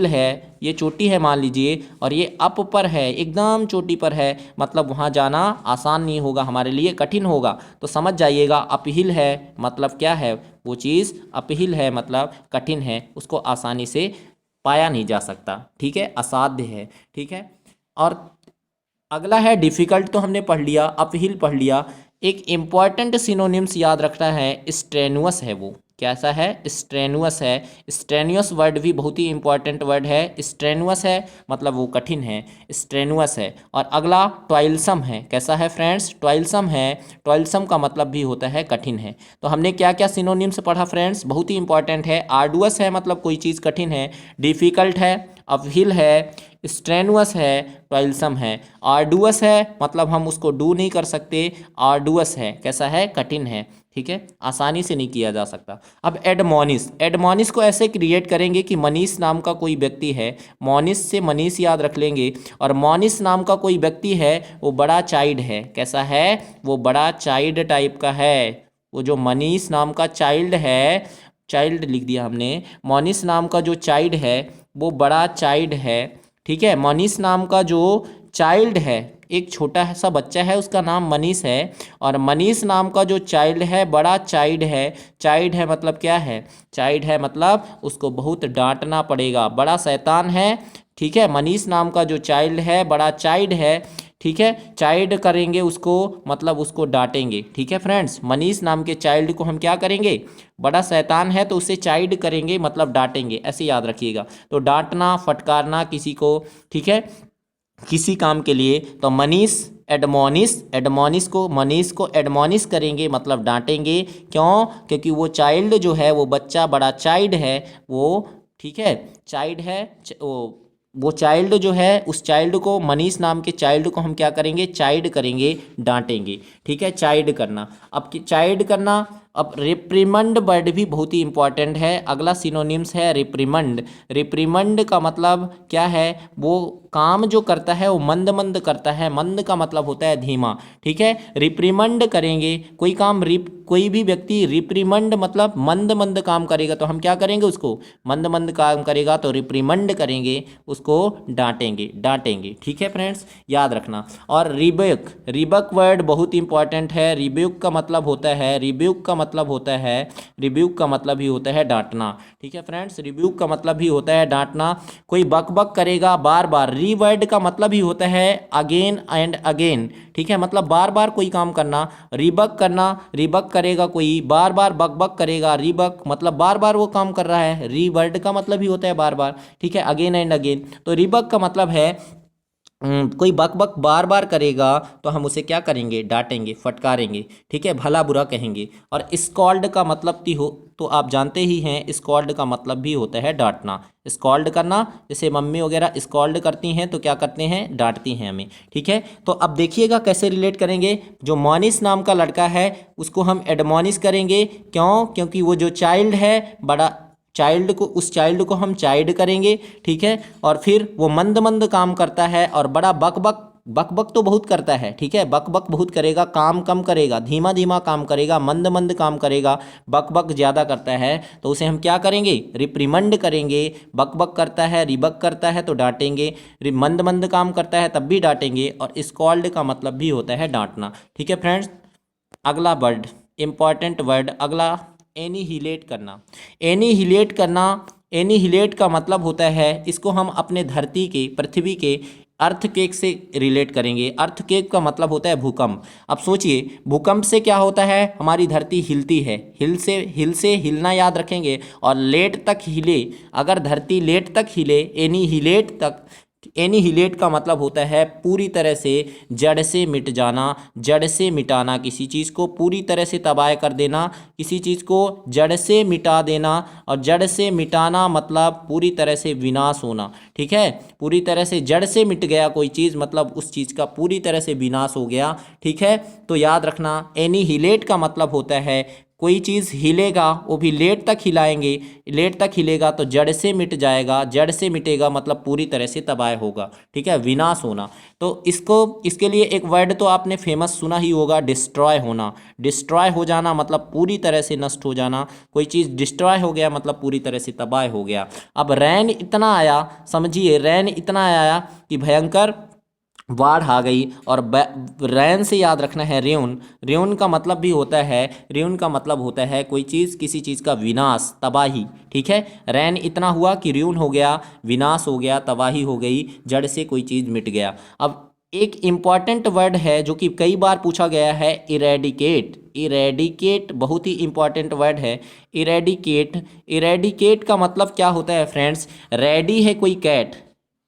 है, ये चोटी है मान लीजिए, और ये अप पर है, एकदम चोटी पर है, मतलब वहाँ जाना आसान नहीं होगा, हमारे लिए कठिन होगा, तो समझ जाइएगा अपहिल है मतलब क्या है, वो चीज़ अपहिल है मतलब कठिन है, उसको आसानी से पाया नहीं जा सकता, ठीक है, असाध्य है, ठीक है। और अगला है डिफ़िकल्ट, तो हमने पढ़ लिया, अपहिल पढ़ लिया। एक इम्पॉर्टेंट सिनोनिम्स याद रखना है, स्ट्रेनुअस है वो, कैसा है, स्ट्रेनुअस है। स्ट्रेनुअस वर्ड भी बहुत ही इंपॉर्टेंट वर्ड है। स्ट्रेनुअस है मतलब वो कठिन है, स्ट्रेनुअस है। और अगला टॉयलसम है, कैसा है फ्रेंड्स, टॉयलसम है। टॉयलसम का मतलब भी होता है कठिन है। तो हमने क्या क्या सिनोनिम्स पढ़ा फ्रेंड्स, बहुत ही इंपॉर्टेंट है। आर्डुअस है मतलब कोई चीज़ कठिन है, डिफ़िकल्ट है, अपहिल है, स्ट्रेनुअस है, टॉयलसम है। आर्डुअस है मतलब हम उसको डू नहीं कर सकते, आर्डुअस है, कैसा है, कठिन है, ठीक है, आसानी से नहीं किया जा सकता। अब एडमोनिस, एडमोनिस को ऐसे क्रिएट करेंगे कि मनीष नाम का कोई व्यक्ति है, मोनिस से मनीष याद रख लेंगे, और मोनिस नाम का कोई व्यक्ति है, वो बड़ा चाइल्ड है, कैसा है, वो बड़ा चाइल्ड टाइप का है। वो जो मनीष नाम का चाइल्ड है, चाइल्ड लिख दिया हमने, मोनिस नाम का जो चाइल्ड है वो बड़ा चाइल्ड है, ठीक है। मनीष नाम का जो चाइल्ड है, एक छोटा सा बच्चा है, उसका नाम मनीष है, और मनीष नाम का जो चाइल्ड है बड़ा चाइल्ड है। चाइल्ड है मतलब क्या है, चाइल्ड है मतलब उसको बहुत डांटना पड़ेगा, बड़ा शैतान है, ठीक है। मनीष नाम का जो चाइल्ड है बड़ा चाइल्ड है, ठीक है। चाइल्ड करेंगे उसको मतलब उसको डांटेंगे, ठीक है फ्रेंड्स। मनीष नाम के चाइल्ड को हम क्या करेंगे, बड़ा शैतान है तो उसे चाइल्ड करेंगे मतलब डांटेंगे, ऐसे याद रखिएगा। तो डांटना, फटकारना किसी को, ठीक है, किसी काम के लिए। तो मनीष एडमोनिस, एडमोनिस को, मनीष को एडमोनिस करेंगे मतलब डांटेंगे, क्यों, क्योंकि वो चाइल्ड जो है, वो बच्चा बड़ा चाइल्ड है वो, ठीक है, चाइल्ड है। वो चाइल्ड जो है, उस चाइल्ड को, मनीष नाम के चाइल्ड को हम क्या करेंगे, चाइल्ड करेंगे, डांटेंगे, ठीक है, चाइल्ड करना। अब चाइल्ड करना। अब रिप्रीमंड वर्ड भी बहुत ही इंपॉर्टेंट है। अगला सिनोनिम्स है रिप्रीमंड। रिप्रीमंड का मतलब क्या है, वो काम जो करता है वो मंद मंद करता है, मंद का मतलब होता है धीमा, ठीक है। रिप्रीमंड करेंगे कोई काम, कोई भी व्यक्ति रिप्रीमंड मतलब मंद मंद काम करेगा तो हम क्या करेंगे, उसको मंद मंद काम करेगा तो रिप्रीमंड करेंगे, उसको डांटेंगे, डांटेंगे, ठीक है फ्रेंड्स, याद रखना। और रिब्यूक, रिब्यूक वर्ड बहुत इंपॉर्टेंट है। रिब्यूक का मतलब होता है, रिब्यूक का मतलब होता है, रिब्यूक का मतलब ही होता है डांटना, ठीक है फ्रेंड्स। रिब्यूक का मतलब भी होता है डांटना। कोई बक बक करेगा बार बार, री वर्ड का मतलब ही होता है अगेन एंड अगेन, ठीक है, मतलब बार बार कोई काम करना। रिबक करना, रिबक करेगा कोई बार बार, बक बक करेगा, रिबक मतलब बार बार वो काम कर रहा है। री वर्ड का मतलब ही होता है बार बार, ठीक है, अगेन एंड अगेन। तो रिबक का मतलब है कोई बक बक बार बार करेगा तो हम उसे क्या करेंगे, डांटेंगे, फटकारेंगे, ठीक है, भला बुरा कहेंगे। और स्कॉल्ड का मतलब तो आप जानते ही हैं, स्कॉल्ड का मतलब भी होता है डांटना, स्कॉल्ड करना। जैसे मम्मी वगैरह स्कॉल्ड करती हैं तो क्या करते हैं, डांटती हैं हमें, ठीक है। तो अब देखिएगा कैसे रिलेट करेंगे। जो मोनिस नाम का लड़का है उसको हम एडमोनिस करेंगे, क्यों, क्योंकि वो जो चाइल्ड है, बड़ा चाइल्ड को, उस चाइल्ड को हम चाइल्ड करेंगे, ठीक है। और फिर वो मंद मंद काम करता है और बड़ा बक बक, बक बक तो बहुत करता है, ठीक है, बक बक बहुत करेगा, काम कम करेगा, धीमा धीमा काम करेगा, मंद मंद काम करेगा, बक बक ज़्यादा करता है तो उसे हम क्या करेंगे, रिप्रीमंड करेंगे। बक बक करता है, रिबक करता है तो डांटेंगे, मंद मंद काम करता है तब भी डांटेंगे। और स्कॉल्ड का मतलब भी होता है डांटना, ठीक है फ्रेंड्स। अगला वर्ड, इंपॉर्टेंट वर्ड अगला, एनिहिलेट करना। एनिहिलेट करना, एनिहिलेट का मतलब होता है, इसको हम अपने धरती के, पृथ्वी के अर्थक्वेक से रिलेट करेंगे। अर्थक्वेक का मतलब होता है भूकंप। अब सोचिए, भूकंप से क्या होता है, हमारी धरती हिलती है, हिल से हिलना याद रखेंगे, और लेट तक हिले, अगर धरती लेट तक हिले, एनिहिलेट तक, एनिहिलेट का मतलब होता है पूरी तरह से, जड़ से मिट जाना, जड़ से मिटाना, किसी चीज़ को पूरी तरह से तबाह कर देना, किसी चीज़ को जड़ से मिटा देना। और जड़ से मिटाना मतलब पूरी तरह से विनाश होना, ठीक है, पूरी तरह से जड़ से मिट गया कोई चीज़ मतलब उस चीज़ का पूरी तरह से विनाश हो गया, ठीक है। तो याद रखना, एनिहिलेट का मतलब होता है कोई चीज़ हिलेगा, वो भी लेट तक हिलाएंगे, लेट तक हिलेगा तो जड़ से मिट जाएगा, जड़ से मिटेगा मतलब पूरी तरह से तबाह होगा, ठीक है, विनाश होना। तो इसके लिए एक वर्ड तो आपने फेमस सुना ही होगा, डिस्ट्रॉय होना। डिस्ट्रॉय हो जाना मतलब पूरी तरह से नष्ट हो जाना, कोई चीज़ डिस्ट्रॉय हो गया मतलब पूरी तरह से तबाह हो गया। अब रैन इतना आया, समझिए, रैन इतना आया कि भयंकर बाढ़ आ गई। और रैन से याद रखना है रेउन, रेउन का मतलब भी होता है, रेउन का मतलब होता है कोई चीज़, किसी चीज़ का विनाश, तबाही, ठीक है। रैन इतना हुआ कि रेउन हो गया, विनाश हो गया, तबाही हो गई, जड़ से कोई चीज़ मिट गया। अब एक इम्पॉर्टेंट वर्ड है जो कि कई बार पूछा गया है, इरेडिकेट। इरेडिकेट बहुत ही इम्पॉर्टेंट वर्ड है। इरेडिकेट, इरेडिकेट का मतलब क्या होता है फ्रेंड्स? रेडी है कोई कैट,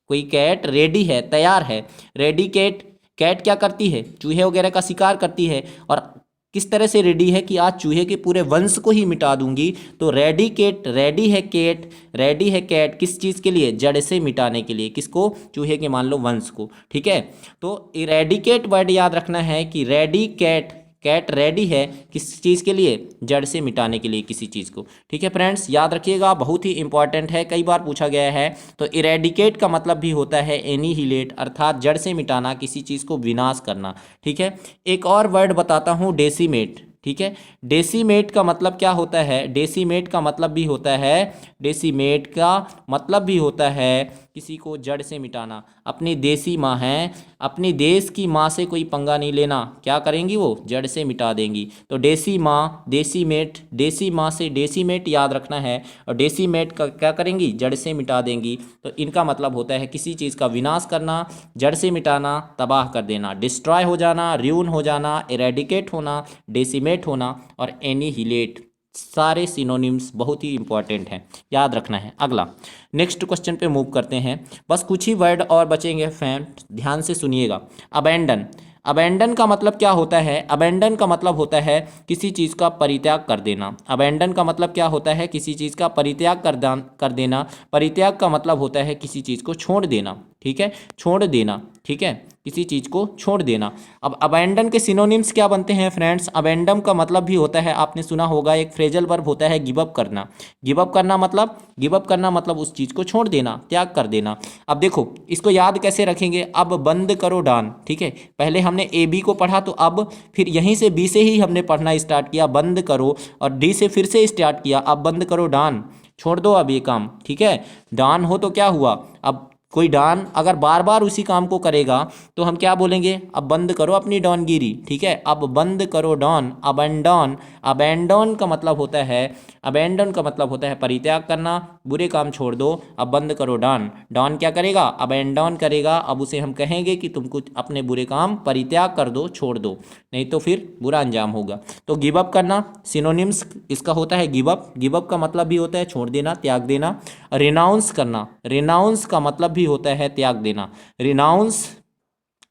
कोई कैट रेडी है, तैयार है। रेडिकेट, कैट क्या करती है? चूहे वगैरह का शिकार करती है, और किस तरह से रेडी है कि आज चूहे के पूरे वंश को ही मिटा दूंगी। तो रेडिकेट, रेडी है कैट, रेडी है कैट किस चीज़ के लिए? जड़ से मिटाने के लिए। किसको? चूहे के मान लो वंश को। ठीक है, तो इरेडिकेट वर्ड याद रखना है कि रेडी कैट, कैट रेडी है किस चीज़ के लिए? जड़ से मिटाने के लिए किसी चीज़ को। ठीक है फ्रेंड्स, याद रखिएगा, बहुत ही इंपॉर्टेंट है, कई बार पूछा गया है। तो इरेडिकेट का मतलब भी होता है एनीहिलेट, अर्थात जड़ से मिटाना, किसी चीज़ को विनाश करना। ठीक है, एक और वर्ड बताता हूँ, डेसिमेट। ठीक है, डेसिमेट का मतलब क्या होता है? डेसिमेट का मतलब भी होता है, डेसिमेट का मतलब भी होता है किसी को जड़ से मिटाना। अपनी देसी माँ हैं, अपनी देश की माँ से कोई पंगा नहीं लेना, क्या करेंगी वो? जड़ से मिटा देंगी। तो देसी माँ, डेसिमेट, देसी माँ से डेसिमेट याद रखना है, और डेसिमेट का क्या करेंगी? जड़ से मिटा देंगी। तो इनका मतलब होता है किसी चीज़ का विनाश करना, जड़ से मिटाना, तबाह कर देना, डिस्ट्रॉय हो जाना, र्यून हो जाना, इरेडिकेट होना, डेसिमेट होना और एनीहिलेट, सारे सिनोनिम्स बहुत ही इंपॉर्टेंट हैं, याद रखना है। अगला नेक्स्ट क्वेश्चन पे मूव करते हैं, बस कुछ ही वर्ड और बचेंगे फ्रेंड्स, ध्यान से सुनिएगा। अबेंडन, अबेंडन का मतलब क्या होता है? अबेंडन का मतलब होता है किसी चीज़ का परित्याग कर देना। अबेंडन का मतलब क्या होता है? किसी चीज़ का परित्याग कर देना। परित्याग का मतलब होता है किसी चीज़ को छोड़ देना। ठीक है, छोड़ देना। ठीक है, किसी चीज़ को छोड़ देना। अब अबेंडन के सिनोनिम्स क्या बनते हैं फ्रेंड्स? अबेंडन का मतलब भी होता है, आपने सुना होगा, एक फ्रेजल वर्ब होता है गिव अप करना। गिव अप करना मतलब, गिव अप करना मतलब उस चीज़ को छोड़ देना, त्याग कर देना। अब देखो इसको याद कैसे रखेंगे? अब बंद करो डान। ठीक है, पहले हमने ए बी को पढ़ा, तो अब फिर यहीं से बी से ही हमने पढ़ना स्टार्ट किया, बंद करो, और डी से फिर से स्टार्ट किया, अब बंद करो डान, छोड़ दो अब ये काम। ठीक है, डान हो तो क्या हुआ? अब कोई डॉन अगर बार बार उसी काम को करेगा तो हम क्या बोलेंगे? अब बंद करो अपनी डॉनगिरी। ठीक है, अब बंद करो डॉन। अबेंडन, अबेंडन का मतलब होता है, अबेंडन का मतलब होता है परित्याग करना, बुरे काम छोड़ दो। अब बंद करो डॉन, डॉन क्या करेगा? अबेंडन करेगा। अब उसे हम कहेंगे कि तुम कुछ अपने बुरे काम परित्याग कर दो, छोड़ दो, नहीं तो फिर बुरा अंजाम होगा। तो गिव अप करना, सिनोनिम्स इसका होता है गिव अप। गिव अप का मतलब भी होता है छोड़ देना, त्याग देना। रिनाउंस करना, रिनाउंस का मतलब भी होता है त्याग देना। रिनाउंस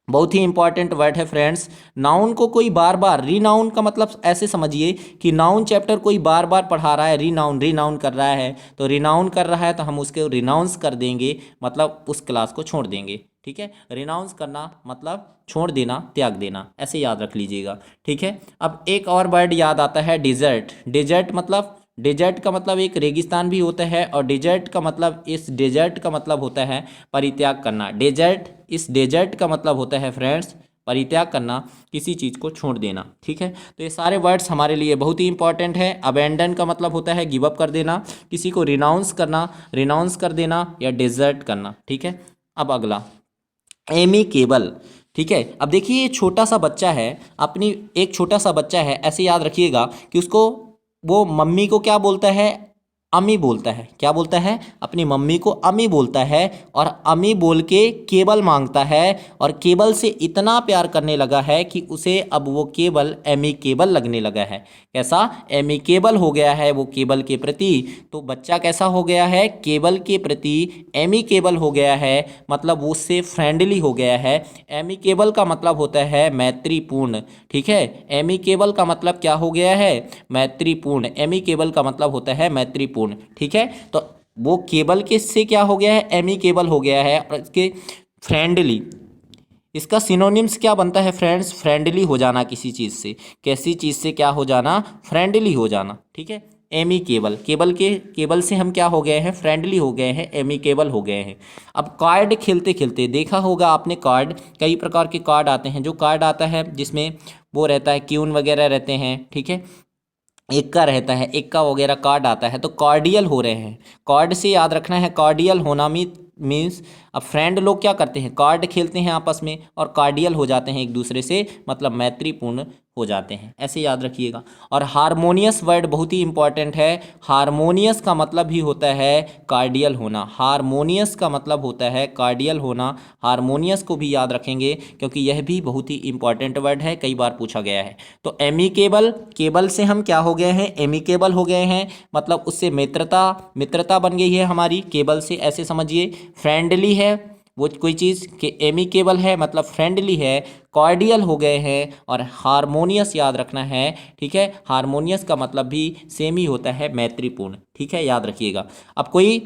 बहुत ही इंपॉर्टेंट वर्ड है फ्रेंड्स। नाउन को कोई बार बार, रीनाउन का मतलब ऐसे समझिए कि नाउन चैप्टर कोई बार बार पढ़ा रहा है, रीनाउन, रीनाउन कर रहा है, तो रीनाउन कर रहा है तो हम उसके रिनाउंस कर देंगे, मतलब उस क्लास को छोड़ देंगे। ठीक है, रिनाउंस करना मतलब छोड़ देना, त्याग देना, ऐसे याद रख लीजिएगा। ठीक है, अब एक और वर्ड याद आता है, डिजर्ट। डिजर्ट मतलब, डेजर्ट का मतलब एक रेगिस्तान भी होता है, और डेजर्ट का मतलब, इस डेजर्ट का मतलब होता है परित्याग करना। डेजर्ट, इस डेजर्ट का मतलब होता है फ्रेंड्स परित्याग करना, किसी चीज़ को छोड़ देना। ठीक है, तो ये सारे वर्ड्स हमारे लिए बहुत ही इंपॉर्टेंट है। अबेंडन का मतलब होता है गिव अप कर देना, किसी को रिनाउंस करना, रिनाउंस कर देना, या डेजर्ट करना। ठीक है, अब अगला एमिकेबल। ठीक है, अब देखिए ये छोटा सा बच्चा है, अपनी एक छोटा सा बच्चा है, ऐसे याद रखिएगा कि उसको, वो मम्मी को क्या बोलता है? अम्मी बोलता है। क्या बोलता है? अपनी मम्मी को अम्मी बोलता है, और अम्मी बोल के केबल मांगता है, और केबल से इतना प्यार करने लगा है कि उसे अब वो केबल एमिकेबल लगने लगा है। कैसा? एमिकेबल हो गया है वो केबल के प्रति। तो बच्चा कैसा हो गया है? केबल के प्रति एमिकेबल हो गया है, मतलब वो उससे फ्रेंडली हो गया है। एमिकेबल का मतलब होता है मैत्रीपूर्ण। ठीक है, एमिकेबल का मतलब क्या हो गया है? मैत्रीपूर्ण। एमिकेबल का मतलब होता है मैत्रीपूर्ण। ठीक है, तो वो केबल के से क्या हो गया है? एमिकेबल हो गया है, और इसके फ्रेंडली, इसका सिनोनिम्स क्या बनता है फ्रेंड्स? फ्रेंडली हो जाना किसी चीज़ से, कैसी चीज़ से क्या हो जाना? फ्रेंडली हो जाना। ठीक है, एमिकेबल, केबल के, केबल से हम क्या हो गए हैं? फ्रेंडली हो गए हैं, एमिकेबल हो गए हैं। अब कार्ड खेलते खेलते देखा होगा आपने, कार्ड, कई प्रकार के कार्ड आते हैं। जो कार्ड आता है जिसमें वो रहता है, क्यून वगैरह रहते हैं। ठीक है, इक्का रहता है, इक्का वगैरह कार्ड आता है, तो कार्डियल हो रहे हैं। कार्ड से याद रखना है, कार्डियल होना मीन्स, अब फ्रेंड लोग क्या करते हैं? कार्ड खेलते हैं आपस में और कार्डियल हो जाते हैं एक दूसरे से, मतलब मैत्रीपूर्ण हो जाते हैं, ऐसे याद रखिएगा। और हारमोनियस वर्ड बहुत ही इंपॉर्टेंट है। हारमोनियस का मतलब ही होता है कार्डियल होना। हारमोनियस का मतलब होता है कार्डियल होना। हारमोनियस को भी याद रखेंगे क्योंकि यह भी बहुत ही इंपॉर्टेंट वर्ड है, कई बार पूछा गया है। तो एमिकेबल, केबल से हम क्या हो गए हैं, एमिकेबल हो गए हैं, मतलब उससे मित्रता, मित्रता बन गई है हमारी केबल से, ऐसे समझिए। फ्रेंडली है वो कोई चीज़ कि एमिकेबल है मतलब फ्रेंडली है, कॉर्डियल हो गए हैं, और हारमोनियस याद रखना है, ठीक है। हारमोनियस का मतलब भी सेम ही होता है, मैत्रीपूर्ण, ठीक है, याद रखिएगा। अब कोई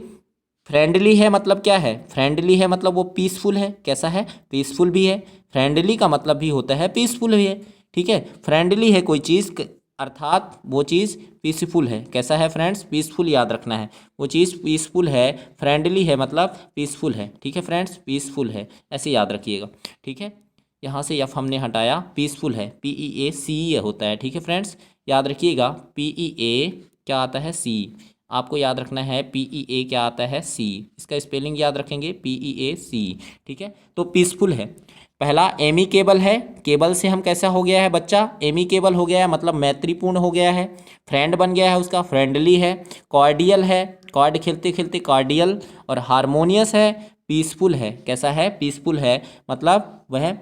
फ्रेंडली है मतलब क्या है, फ्रेंडली है मतलब वो पीसफुल है, कैसा है, पीसफुल भी है। फ्रेंडली का मतलब भी होता है पीसफुल भी है, ठीक है। फ्रेंडली है कोई चीज़ अर्थात वो चीज़ पीसफुल है, कैसा है फ्रेंड्स, पीसफुल याद रखना है, वो चीज़ पीसफुल है। फ्रेंडली है मतलब पीसफुल है, ठीक है फ्रेंड्स, पीसफुल है, ऐसे याद रखिएगा, ठीक है। यहाँ से एफ हमने हटाया, पीसफुल है, PEACE होता है, ठीक है फ्रेंड्स, याद रखिएगा। PEA क्या आता है, सी, आपको याद रखना है PEA क्या आता है, सी, इसका स्पेलिंग याद रखेंगे, PEAC, ठीक है। तो पीसफुल है पहला। एमिकेबल है, केबल से हम कैसा हो गया है बच्चा, एमिकेबल हो गया है मतलब मैत्रीपूर्ण हो गया है, फ्रेंड बन गया है उसका, फ्रेंडली है, कॉर्डियल है, कॉर्ड खेलते खेलते कॉर्डियल, और हारमोनियस है, पीसफुल है, कैसा है, पीसफुल है, मतलब वह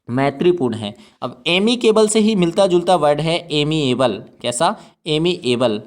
मैत्रीपूर्ण है। अब एमिकेबल से ही मिलता जुलता वर्ड है एमिएबल, कैसा, एमिएबल,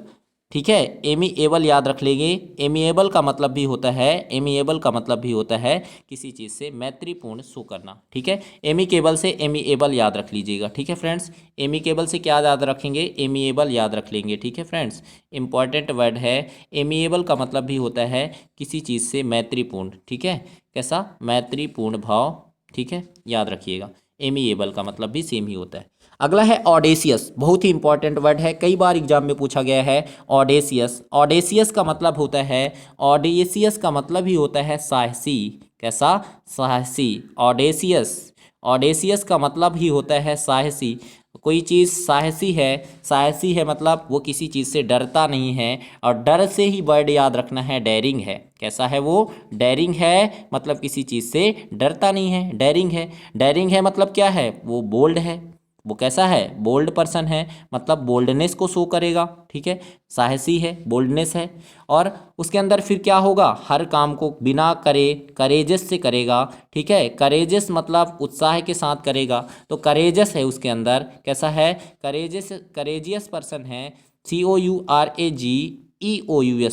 ठीक है। एमिएबल याद रख लेंगे। एमिएबल का मतलब भी होता है, एमिएबल का मतलब भी होता है किसी चीज़ से मैत्रीपूर्ण शो करना, ठीक है। एमिकेबल से एमिएबल याद रख लीजिएगा, ठीक है फ्रेंड्स। एमिकेबल से क्या याद रखेंगे, एमिएबल याद रख लेंगे, ठीक है फ्रेंड्स, इंपॉर्टेंट वर्ड है। एमिएबल का मतलब भी होता है किसी चीज़ से मैत्रीपूर्ण, ठीक है, कैसा, मैत्रीपूर्ण भाव, ठीक है, याद रखिएगा। एमिएबल का मतलब भी सेम ही होता है। अगला है ऑडेसियस, बहुत ही इंपॉर्टेंट वर्ड है, कई बार एग्जाम में पूछा गया है। ऑडेसियस, ऑडेसियस का मतलब होता है, ऑडेसियस का मतलब ही होता है साहसी, कैसा, साहसी, ऑडेसियस, ऑडेसियस का मतलब ही होता है साहसी। कोई चीज़ साहसी है, साहसी है मतलब वो किसी चीज़ से डरता नहीं है, और डर से ही वर्ड याद रखना है, डेयरिंग है, कैसा है वो, डेयरिंग है, मतलब किसी चीज़ से डरता नहीं है, डेयरिंग है। डेयरिंग है मतलब क्या है, वो बोल्ड है, वो कैसा है, बोल्ड पर्सन है, मतलब बोल्डनेस को शो करेगा, ठीक है, साहसी है, बोल्डनेस है। और उसके अंदर फिर क्या होगा, हर काम को बिना करे करेजस से करेगा, ठीक है, करेजस मतलब उत्साह के साथ करेगा, तो करेजस है उसके अंदर, कैसा है, करेजस, करेजियस पर्सन है, COURAGEOUS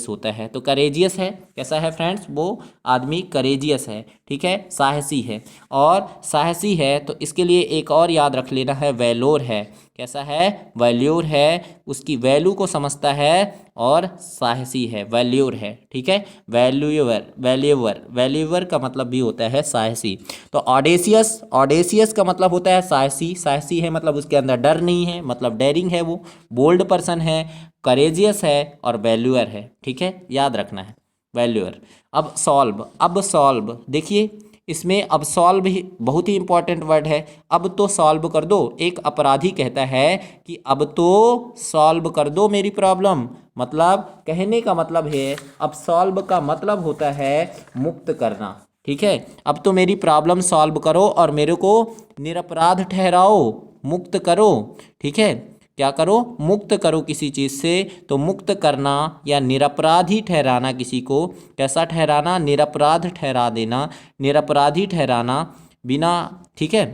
होता है, तो करेजियस है, कैसा है फ्रेंड्स, वो आदमी करेजियस है, ठीक है, साहसी है। और साहसी है तो इसके लिए एक और याद रख लेना है, वैलोर है, कैसा है, वैल्योर है, उसकी वैल्यू को समझता है, और साहसी है, वैल्योर है, ठीक है, वैल्यूअर, वैल्यूअर, वैल्यूअर का मतलब भी होता है साहसी। तो ऑडेसियस, ऑडेसियस का मतलब होता है साहसी, साहसी है मतलब उसके अंदर डर नहीं है, मतलब डेयरिंग है, वो बोल्ड पर्सन है, करेजियस है, और वैल्यूअर है, ठीक है, याद रखना है, वैल्यूअर। अब सॉल्व, अब सॉल्व देखिए, इसमें अब सॉल्व ही बहुत ही इंपॉर्टेंट वर्ड है। अब तो सॉल्व कर दो, एक अपराधी कहता है कि अब तो सॉल्व कर दो मेरी प्रॉब्लम, मतलब कहने का मतलब है, अब सॉल्व का मतलब होता है मुक्त करना, ठीक है, अब तो मेरी प्रॉब्लम सॉल्व करो और मेरे को निरपराध ठहराओ, मुक्त करो, ठीक है, क्या करो, मुक्त करो किसी चीज़ से, तो मुक्त करना या निरपराधी ठहराना किसी को, कैसा ठहराना, निरपराध ठहरा देना, निरपराधी ठहराना, बिना, ठीक है,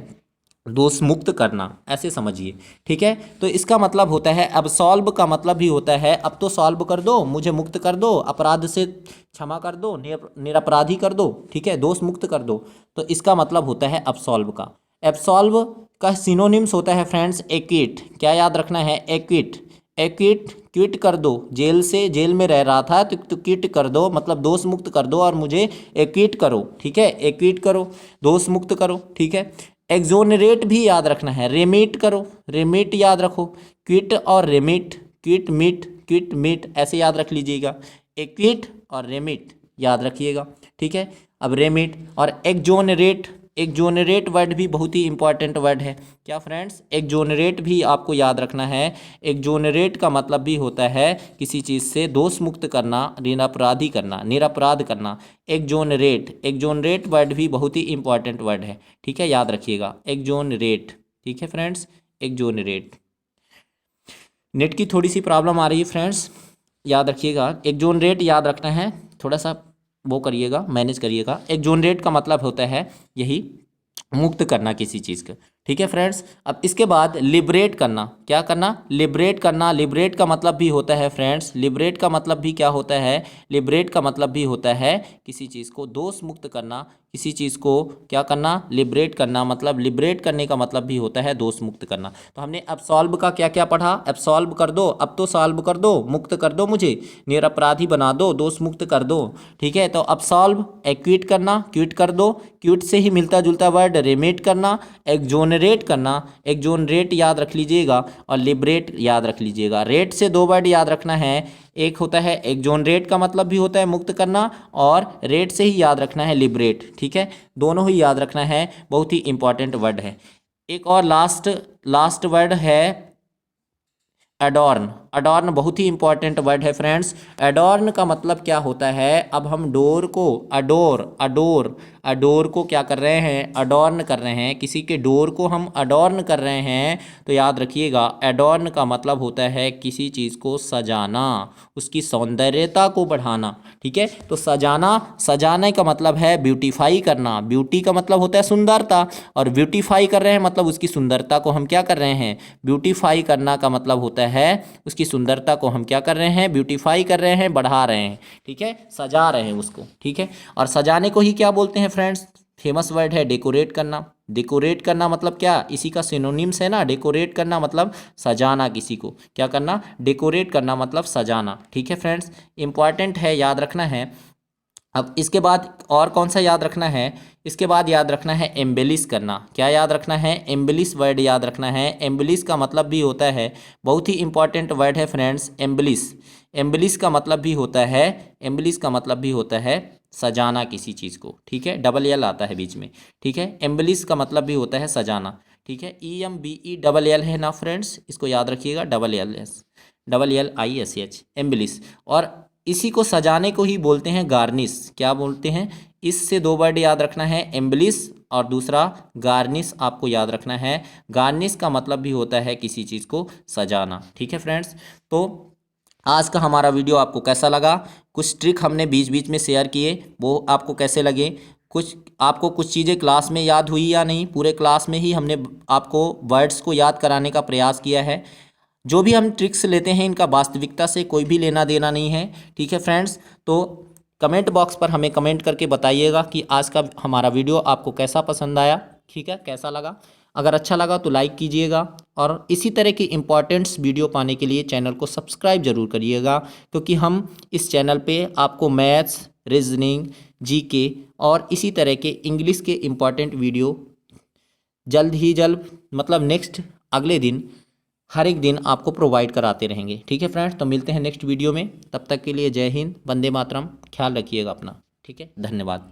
दोष मुक्त करना, ऐसे समझिए, ठीक है। तो इसका मतलब होता है, अब सॉल्व का मतलब भी होता है, अब तो सॉल्व कर दो, मुझे मुक्त कर दो, अपराध से क्षमा कर दो, निरपराधी कर दो, ठीक है, दोष मुक्त कर दो, तो इसका मतलब होता है एब्सॉल्व का। एब्सॉल्व का सिनोनिम्स होता है फ्रेंड्स एक्विट, क्या याद रखना है, एक्विट, एक्विट, क्विट कर दो, जेल से, जेल में रह रहा था तो क्विट कर दो, मतलब दोष मुक्त कर दो और मुझे एक्विट करो, ठीक है, एक्विट करो, दोष मुक्त करो, ठीक है। एक्सोनरेट भी याद रखना है, रेमिट करो, रेमिट याद रखो, क्विट और रेमिट, क्विट मिट, क्विट मिट, ऐसे याद रख लीजिएगा, एक्विट और रेमिट याद रखिएगा, ठीक है। अब रेमिट और एक्सोनरेट, एक्सोनरेट वर्ड भी बहुत ही इंपॉर्टेंट वर्ड है, क्या फ्रेंड्स, एक्सोनरेट भी आपको याद रखना है। एक्सोनरेट का मतलब भी होता है किसी चीज़ से दोष मुक्त करना, निरपराधी करना, निरपराध करना, एक्सोनरेट, एक्सोनरेट वर्ड भी बहुत ही इंपॉर्टेंट वर्ड है, ठीक है, याद रखिएगा, एक्सोनरेट, ठीक है फ्रेंड्स, एक्सोनरेट। नेट की थोड़ी सी प्रॉब्लम आ रही है फ्रेंड्स, याद रखिएगा। एक्सोनरेट याद रखना है, थोड़ा सा वो करिएगा, मैनेज करिएगा। एक्सोनरेट का मतलब होता है यही मुक्त करना किसी चीज़ का, ठीक है फ्रेंड्स। अब इसके बाद लिबरेट करना, क्या करना? लिबरेट करना। लिबरेट का मतलब भी होता है फ्रेंड्स, लिबरेट का मतलब भी क्या होता है? लिबरेट का मतलब भी होता है किसी चीज़ को दोष मुक्त करना, किसी चीज़ को क्या करना? लिबरेट करना। मतलब लिबरेट करने का मतलब भी होता है दोष मुक्त करना। तो हमने एब्सॉल्व का क्या क्या पढ़ा? एब्सॉल्व कर दो, अब तो सॉल्व कर दो, मुक्त कर दो मुझे, निरपराधी बना दो, दोष मुक्त कर दो, ठीक है। तो एब्सॉल्व एक्विट करना, क्विट कर दो, क्विट से ही मिलता जुलता वर्ड रेमिट करना, एक्सोनरेट करना, एक्सोनरेट याद रख लीजिएगा, और लिबरेट याद रख लीजिएगा। रेट से दो वर्ड याद रखना है, एक होता है एक्सोनरेट का मतलब भी होता है मुक्त करना, और रेट से ही याद रखना है लिबरेट, ठीक है। दोनों ही याद रखना है, बहुत ही इंपॉर्टेंट वर्ड है। एक और लास्ट वर्ड है एडॉर्न। एडॉर्न बहुत ही इंपॉर्टेंट वर्ड है फ्रेंड्स। एडॉर्न का मतलब क्या होता है? अब हम डोर को अडोर को क्या कर रहे हैं? अडॉर्न कर रहे हैं। किसी के डोर को हम अडॉर्न कर रहे हैं, तो याद रखिएगा एडॉर्न का मतलब होता है किसी चीज़ को सजाना, उसकी सौंदर्यता को बढ़ाना, ठीक है। तो सजाने का मतलब है ब्यूटीफाई करना। ब्यूटी का मतलब होता है सुंदरता, और ब्यूटीफाई कर रहे हैं मतलब उसकी सुंदरता को हम क्या कर रहे हैं? ब्यूटीफाई करना का मतलब होता है उसकी सुंदरता को हम क्या कर रहे हैं? ब्यूटीफाई कर रहे हैं, बढ़ा रहे हैं, ठीक है, सजा रहे हैं उसको, ठीक है। और सजाने को ही क्या बोलते हैं फ्रेंड्स? फेमस वर्ड है डेकोरेट करना। डेकोरेट करना मतलब क्या? इसी का सिनोनिम्स है ना, डेकोरेट करना मतलब सजाना, किसी को क्या करना? डेकोरेट करना मतलब सजाना, ठीक है फ्रेंड्स, इंपॉर्टेंट है, याद रखना है। अब इसके बाद और कौन सा याद रखना है? इसके बाद याद रखना है एम्बेलिश करना। क्या याद रखना है? एम्बेलिश वर्ड याद रखना है। एम्बेलिश का मतलब भी होता है, बहुत ही इंपॉर्टेंट वर्ड है फ्रेंड्स, एम्बेलिश। एम्बेलिश का मतलब भी होता है, एम्बेलिश का मतलब भी होता है सजाना किसी चीज़ को, ठीक है। डबल एल आता है बीच में, ठीक है। एम्बेलिश का मतलब भी होता है सजाना, ठीक है। EMBE है ना फ्रेंड्स, इसको याद रखिएगा, DLLISH, एम्बेलिश। और इसी को सजाने को ही बोलते हैं गार्निश। क्या बोलते हैं? इससे दो वर्ड याद रखना है, एम्बेलिश और दूसरा गार्निश आपको याद रखना है। गार्निश का मतलब भी होता है किसी चीज़ को सजाना, ठीक है फ्रेंड्स। तो आज का हमारा वीडियो आपको कैसा लगा? कुछ ट्रिक हमने बीच बीच में शेयर किए, वो आपको कैसे लगे? आपको कुछ चीज़ें क्लास में याद हुई या नहीं? पूरे क्लास में ही हमने आपको वर्ड्स को याद कराने का प्रयास किया है। जो भी हम ट्रिक्स लेते हैं इनका वास्तविकता से कोई भी लेना देना नहीं है, ठीक है फ्रेंड्स। तो कमेंट बॉक्स पर हमें कमेंट करके बताइएगा कि आज का हमारा वीडियो आपको कैसा पसंद आया, ठीक है, कैसा लगा। अगर अच्छा लगा तो लाइक कीजिएगा, और इसी तरह की इम्पॉर्टेंट्स वीडियो पाने के लिए चैनल को सब्सक्राइब जरूर करिएगा, क्योंकि हम इस चैनल पे आपको मैथ्स, रीजनिंग, GK और इसी तरह के इंग्लिश के इम्पॉर्टेंट वीडियो जल्द मतलब नेक्स्ट अगले दिन हर एक दिन आपको प्रोवाइड कराते रहेंगे, ठीक है फ्रेंड्स। तो मिलते हैं नेक्स्ट वीडियो में, तब तक के लिए जय हिंद, वंदे मातरम, ख्याल रखिएगा अपना, ठीक है, धन्यवाद।